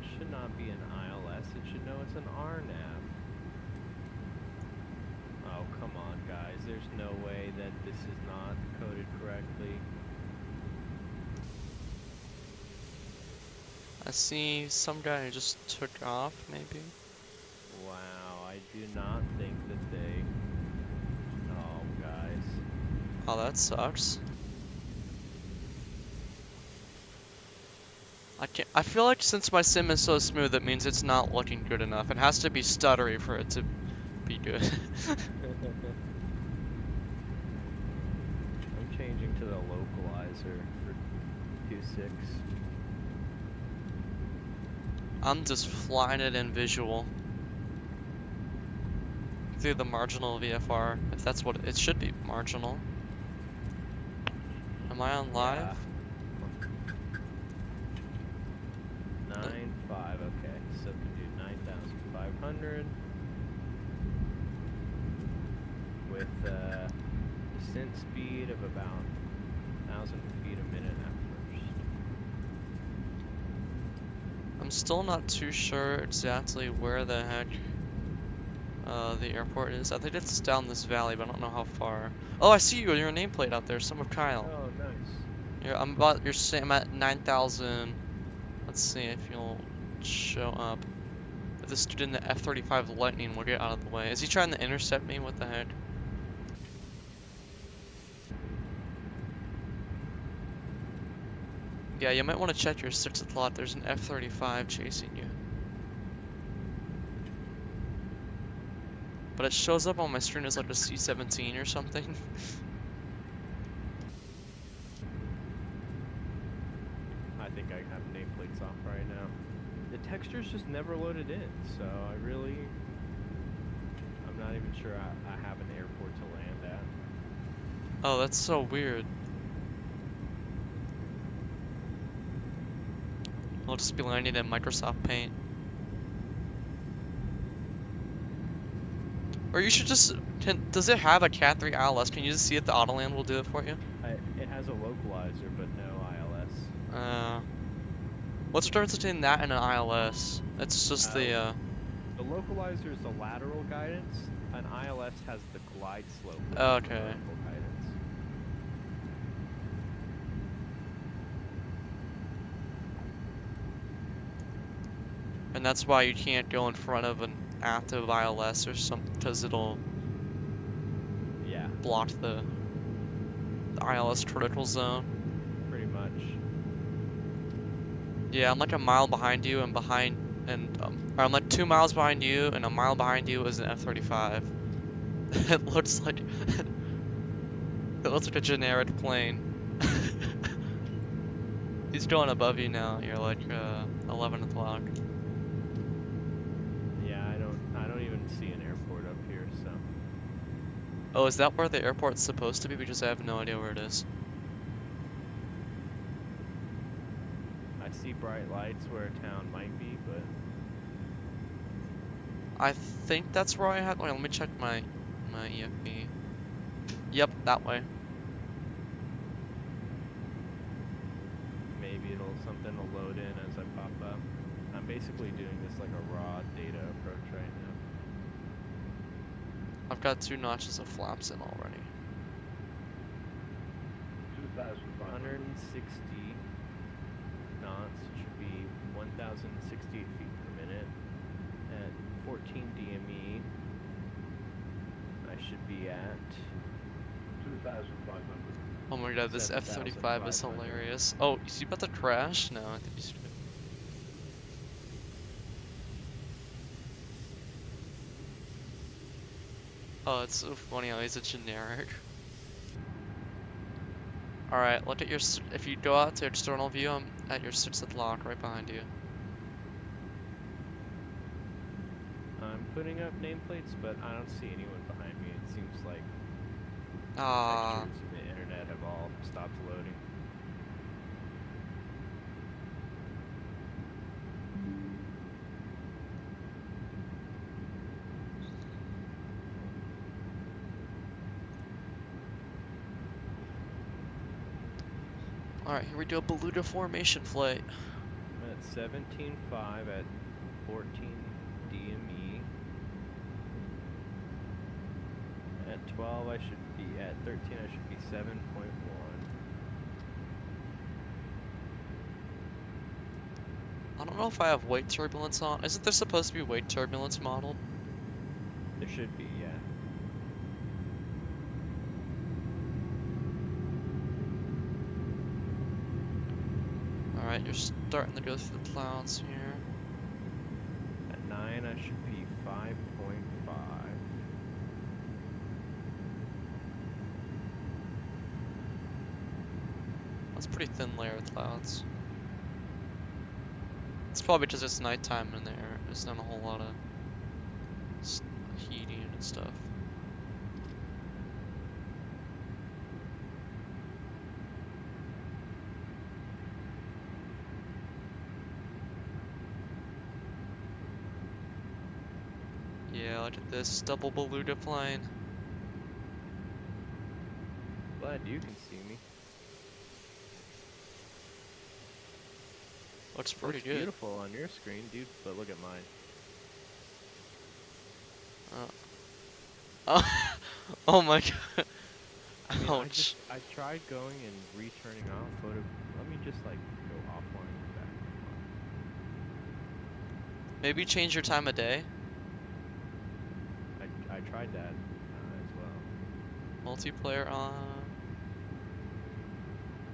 it should not be an ILS. It should know it's an RNAV. Oh, come on, guys. There's no way that this is not coded correctly. I see some guy who just took off, maybe. Wow, I do not think that they... Oh, guys. Oh, that sucks. I feel like since my sim is so smooth, it means it's not looking good enough. It has to be stuttery for it to be good. I'm changing to the localizer for 2.6. I'm just flying it in visual. Through the marginal VFR, if that's what it should be, marginal. Am I on live? Yeah. 9.5, okay. So can do 9,500 with descent speed of about 1,000 feet a minute at first. I'm still not too sure exactly where the heck the airport is. I think it's down this valley, but I don't know how far. Oh, I see you. Your nameplate out there. Some of Kyle. Oh, nice. I'm at 9,000. Let's see if you'll show up. If the student in the F-35 Lightning will get out of the way. Is he trying to intercept me? What the heck? Yeah, you might want to check your 6 o'clock. There's an F-35 chasing you. But it shows up on my screen as like a C-17 or something. I think I have nameplates off right now. The texture's just never loaded in, so I'm not even sure I have an airport to land at. Oh, that's so weird. I'll just be landing in Microsoft Paint. Or you should just... does it have a Cat 3 ILS? Can you just see if the Autoland will do it for you? It has a localizer, but no ILS. What's the difference between that and an ILS? It's just The localizer is the lateral guidance. An ILS has the glide slope. Which is the Okay. vertical guidance. And that's why you can't go in front of an active ILS or something, because it'll block the ILS critical zone. Pretty much. Yeah, I'm like a mile behind you, and or I'm like 2 miles behind you, and a mile behind you is an F-35. It looks like a generic plane. He's going above you now. You're like 11 o'clock. Yeah, I don't even see an airport up here, so. Oh, is that where the airport's supposed to be? Because I have no idea where it is. I see bright lights where a town might be, but I think that's where I had. Wait, let me check my EFB. Yep, that way. maybe something will load in as I pop up. I'm basically doing this like a raw data approach right now. I've got 2 notches of flaps in already. 160 knots should be 1,068 feet per minute. At 14 DME, I should be at 2,500. Oh my god, this F-35 is hilarious. Oh, is he about to crash? No, I think he's good. Oh, it's so funny how he's a generic. Alright, look at your... If you go out to external view, I'm at your 6th lock right behind you. I'm putting up nameplates, but I don't see anyone behind me. It seems like textures in the internet have all stopped loading. Alright, here we do a Beluga formation flight. I'm at 17.5 at 14 DME. At 12 I should be, at 13 I should be 7.1. I don't know if I have weight turbulence on. Isn't there supposed to be weight turbulence modeled? There should be, yeah. Alright, you're starting to go through the clouds here. At 9 I should be 5.5. That's a pretty thin layer of clouds. It's probably because it's nighttime in there. There's not a whole lot of heating and stuff. Yeah, look at this double Beluga plane. Glad you can see me. Looks pretty Looks good. beautiful on your screen, dude, but look at mine. Oh, oh my god. I mean, Ouch. I tried going and returning off photo. Let me just like go offline and back. Maybe change your time of day. I tried that as well. Multiplayer on.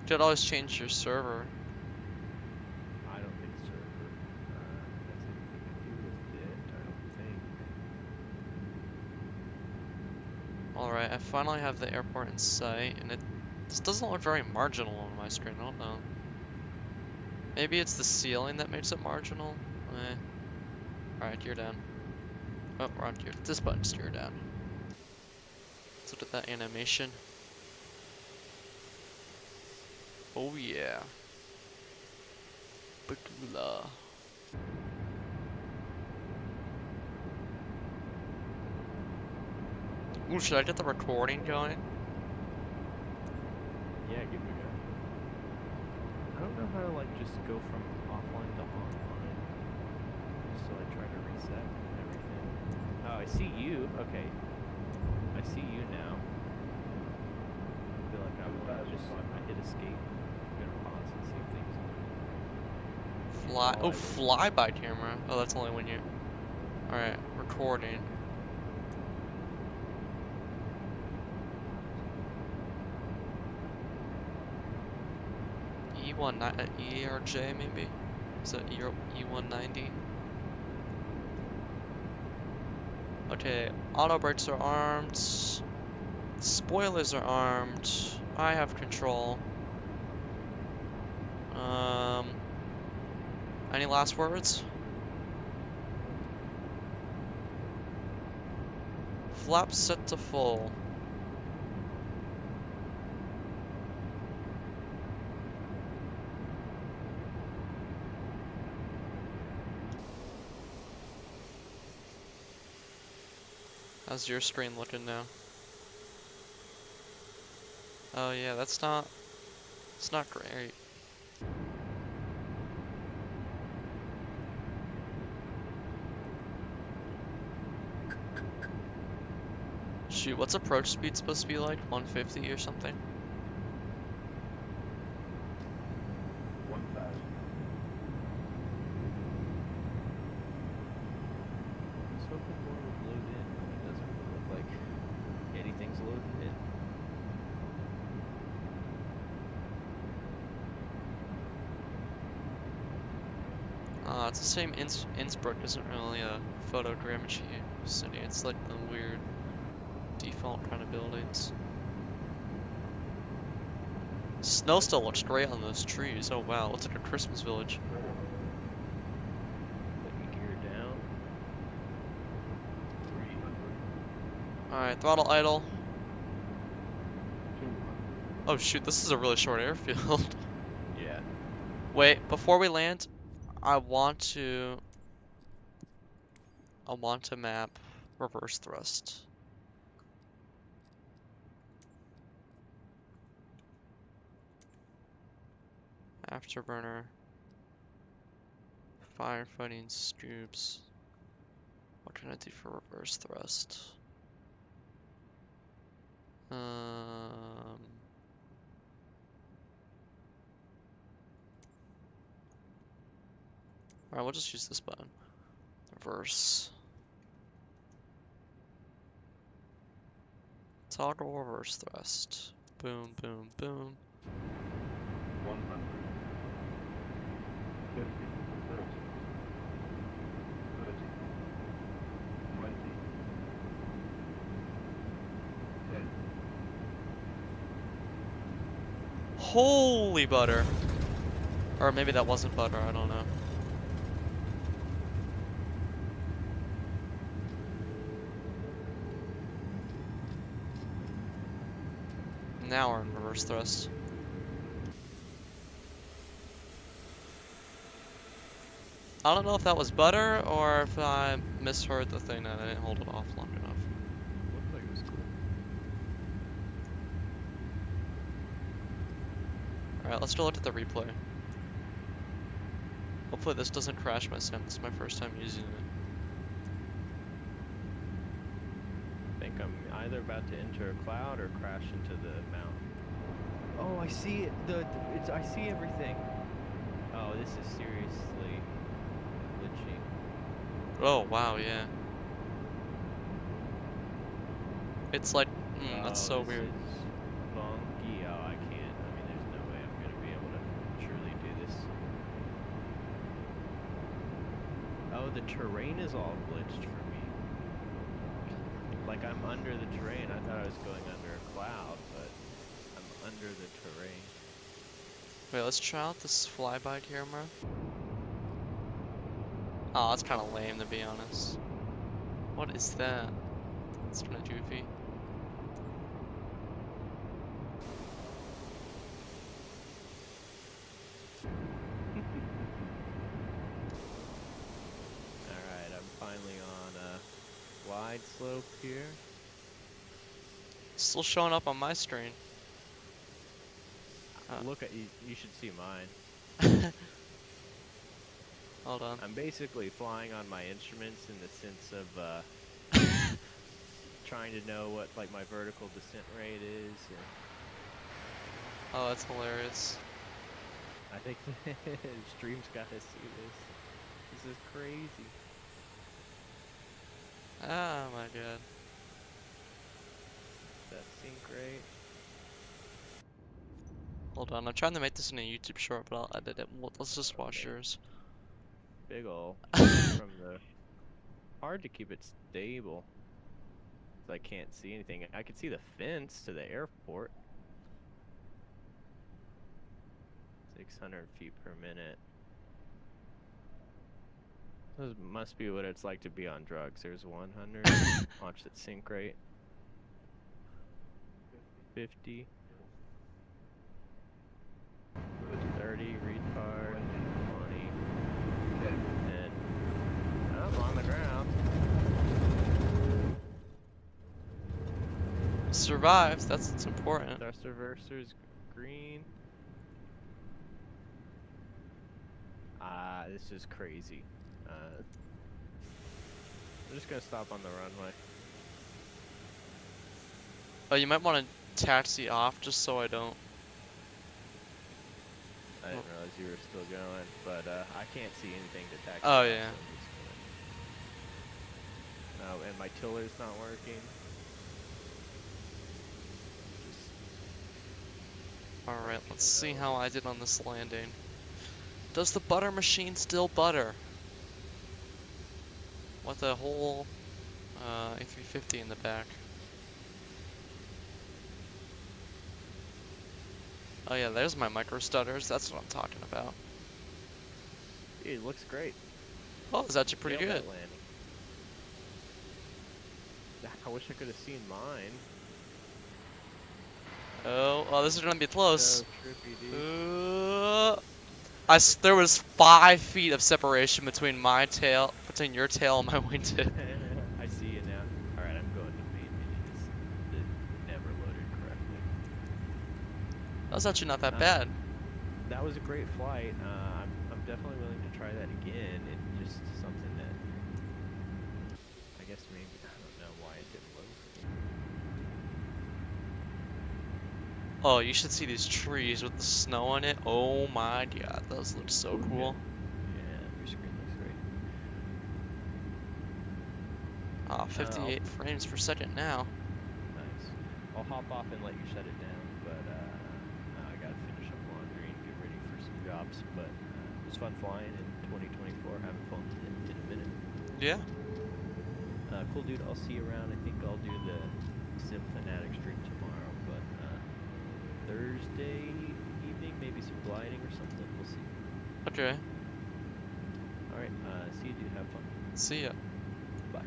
You could always change your server. I don't think server has anything to do with it. I don't think. Alright, I finally have the airport in sight, and this doesn't look very marginal on my screen, I don't know. Maybe it's the ceiling that makes it marginal? Alright, gear down. Oh, we're on gear. This button's gear down. Let's look at that animation. Oh yeah. Beluga. Ooh, should I get the recording going? Yeah, give me a go. I don't know how to like just go from offline to online. So I try to reset everything. Oh, I see you. Okay. I see you now. I feel like I hit escape. I'm gonna pause and see if things. Fly. Oh, flyby camera. Oh, that's only when you. Alright, recording. ERJ maybe? Is that E190? Okay, auto brakes are armed. Spoilers are armed. I have control. Any last words? Flaps set to full. How's your screen looking now? Oh yeah, it's not great. Shoot, what's approach speed supposed to be like? 150 or something? 1,000. I was hoping more would load in, but it doesn't really look like anything's loading in. It's the same. Innsbruck isn't really a photogrammetry city. It's like the weird default kind of buildings. Snow still looks great on those trees. Oh wow, looks like a Christmas village. Let me gear down. 300. Alright, throttle idle. Oh shoot, this is a really short airfield. Yeah. Wait, before we land, I want to map reverse thrust. Afterburner. Firefighting scoops. What can I do for reverse thrust? Alright, we'll just use this button. Reverse. Toggle reverse thrust. Boom, boom, boom. 100, 50, 30, 30, 20, 10. Holy butter. Or maybe that wasn't butter, I don't know. Now we're in reverse thrust. I don't know if that was butter or if I misheard the thing and I didn't hold it off long enough. Looked like it was cool. Alright, let's go look at the replay. Hopefully this doesn't crash my sim. This is my first time using it. I think I'm either about to enter a cloud or crash into the mountain. Oh, I see it. I see everything. Oh, this is seriously glitchy. Oh, wow, yeah. It's like, that's so this weird. is funky. Oh, I can't. I mean, there's no way I'm gonna be able to truly do this. Oh, the terrain is all glitched for me. Like I'm under the terrain. I thought I was going under a cloud, but I'm under the terrain. Wait, let's try out this flyby camera. Oh, that's kind of lame to be honest. What is that? It's kind of goofy. Alright, I'm finally on a wide slope here. Still showing up on my screen. Look at you. You should see mine. Hold on. I'm basically flying on my instruments in the sense of trying to know what like my vertical descent rate is. And Oh, that's hilarious. I think stream's got to see this. This is crazy. Oh my god. That seemed great. Hold on, I'm trying to make this in a YouTube short, but I'll edit it. Let's just watch Okay. yours. Big ol' from the. Hard to keep it stable. 'Cause I can't see anything. I can see the fence to the airport. 600 feet per minute. This must be what it's like to be on drugs. There's 100. Watch that sync rate. 50. 30, retard. 20. 10. I'm on the ground. Survived, that's what's important. Thrust reverser's green. This is crazy. I'm just gonna stop on the runway. Oh, you might want to taxi off just so I don't. I didn't realize you were still going, but I can't see anything to taxi. Oh, off, yeah. so I'm just gonna... No, and my tiller's not working. Alright, let's see how I did on this landing. Does the butter machine still butter? With a whole A350 in the back. Oh yeah, there's my micro stutters. That's what I'm talking about. Dude, it looks great. Oh, it's actually pretty Nailed good. that landing. I wish I could have seen mine. Oh, this is gonna be close. So trippy, dude. There was 5 feet of separation between between your tail and my wingtip. I see you now. Alright, I'm going to main menus. It never loaded correctly. That was actually not that bad. That was a great flight. I'm definitely willing to try that again. It's just something that I guess maybe I don't know why it didn't load for me. Oh, you should see these trees with the snow on it. Oh my god, those look so cool. Yeah, your screen looks great. Ah, 58 frames per second now. Nice. I'll hop off and let you shut it down, but I gotta finish up laundry and get ready for some jobs. But it was fun flying in 2024. Haven't flown in a minute. Yeah. Cool, dude. I'll see you around. I think I'll do the Sim Fanatic stream tomorrow, but Thursday evening, maybe some gliding or something. We'll see. Okay. All right. See you, dude. Have fun. See ya. Bye.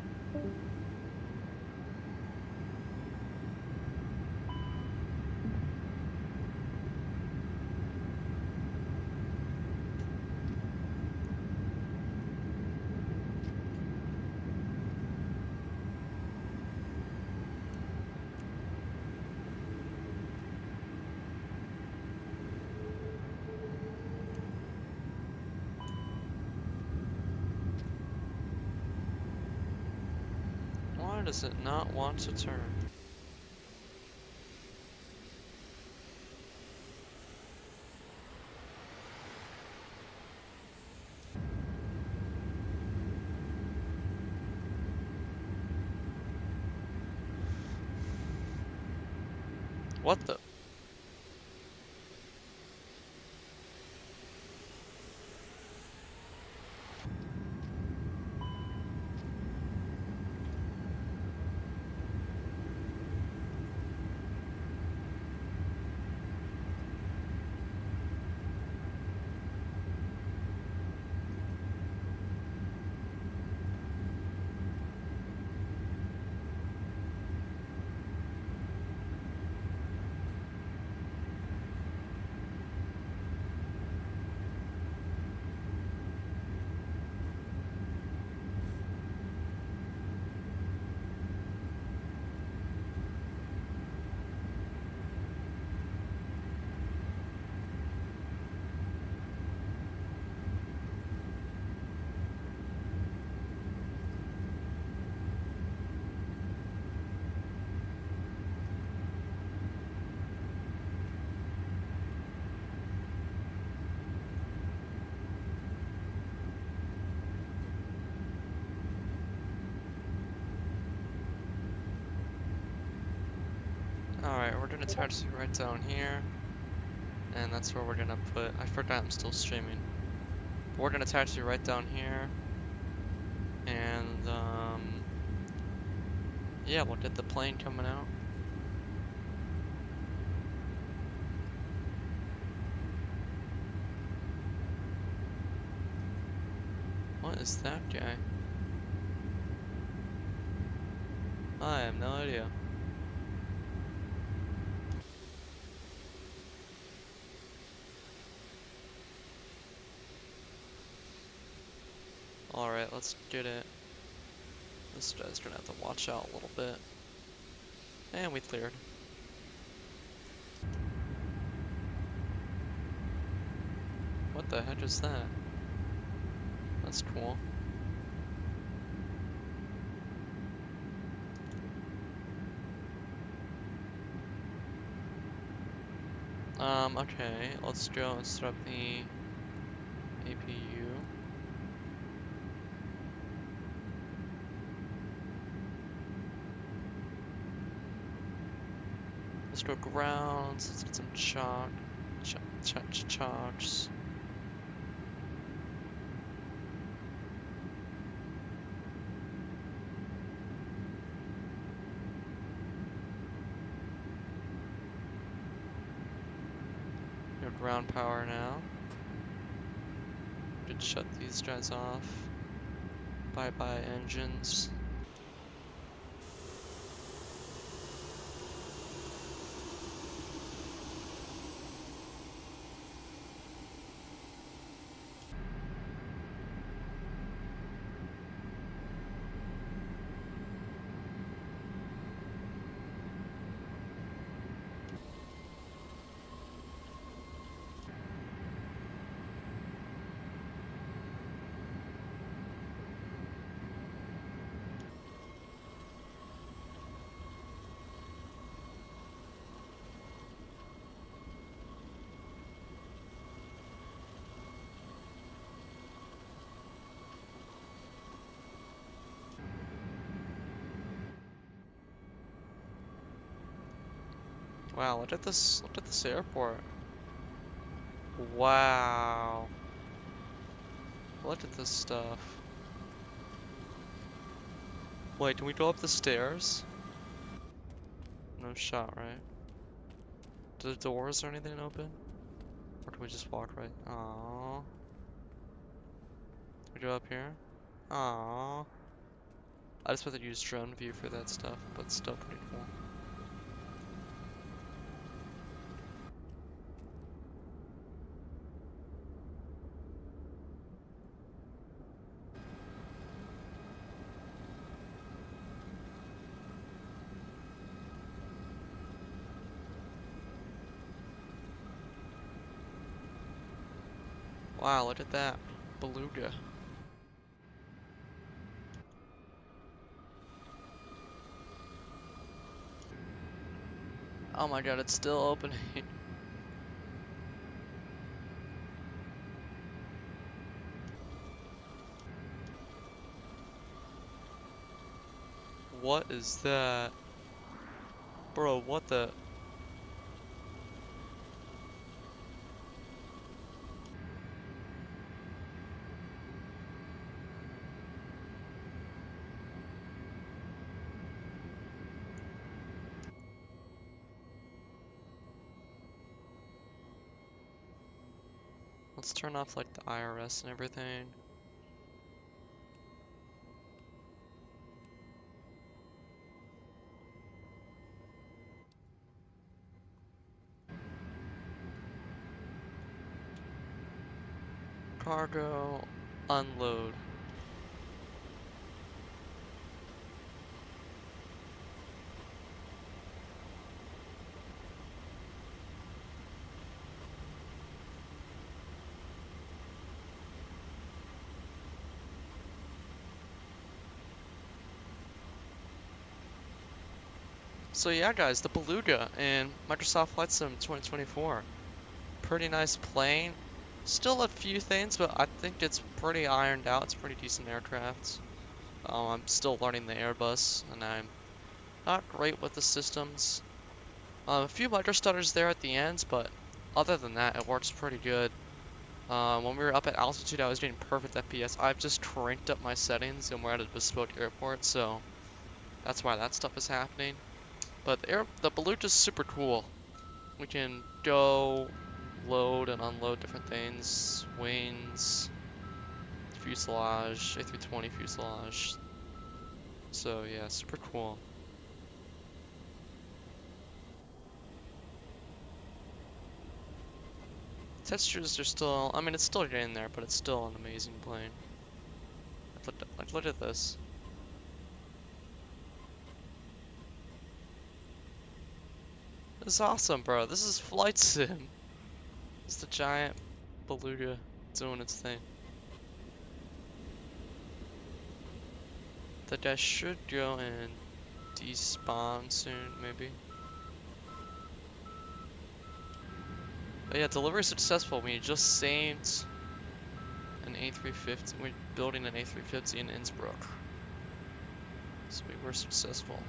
Why does it not want to turn? What the? Alright, we're gonna taxi right down here. And that's where we're gonna put. I forgot I'm still streaming. But we're gonna taxi right down here. And, yeah, we'll get the plane coming out. What is that guy? I have no idea. Alright, let's get it. This guy's gonna have to watch out a little bit. And we cleared. What the heck is that? That's cool. Okay, let's go and set up the APU. Let's go grounds, let's get some chalks. Go ground power now. Could shut these guys off. Bye-bye engines. Wow, look at this airport. Wow. Look at this stuff. Wait, can we go up the stairs? No shot, right? Do the doors or anything open? Or can we just walk right? Aww. Can we go up here? Aww. I just rather use drone view for that stuff, but still pretty cool. Wow, look at that. Beluga. Oh my god, it's still opening. What is that? Bro, what the? Let's turn off like the IRS and everything. Cargo, unload. So yeah guys, the Beluga in Microsoft Flight Sim 2024. Pretty nice plane. Still a few things, but I think it's pretty ironed out. It's a pretty decent aircraft. I'm still learning the Airbus, and I'm not great with the systems. A few micro stutters there at the end, but other than that, it works pretty good. When we were up at altitude, I was getting perfect FPS. I've just cranked up my settings, and we're at a bespoke airport, so that's why that stuff is happening. But the Beluga's super cool. We can go load and unload different things, wings, fuselage, A320 fuselage. So yeah, super cool. Textures are still, I mean, it's still getting there, but it's still an amazing plane. Look at this. This is awesome, bro. This is Flight Sim. It's the giant Beluga doing its thing. That guy should go and despawn soon, maybe. But yeah, delivery successful. We just saved an A350. We're building an A350 in Innsbruck. So we were successful.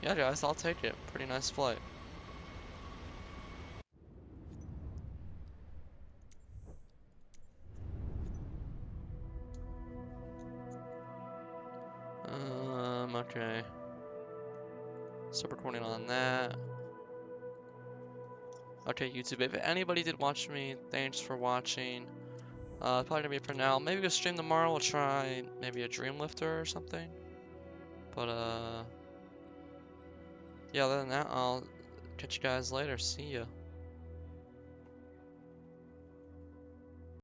Yeah, guys, I'll take it. Pretty nice flight. Okay. So recording on that. Okay, YouTube, if anybody did watch me, thanks for watching. Probably gonna be it for now. Maybe we'll stream tomorrow. We'll try maybe a Dreamlifter or something. But, yeah, other than that, I'll catch you guys later. See ya.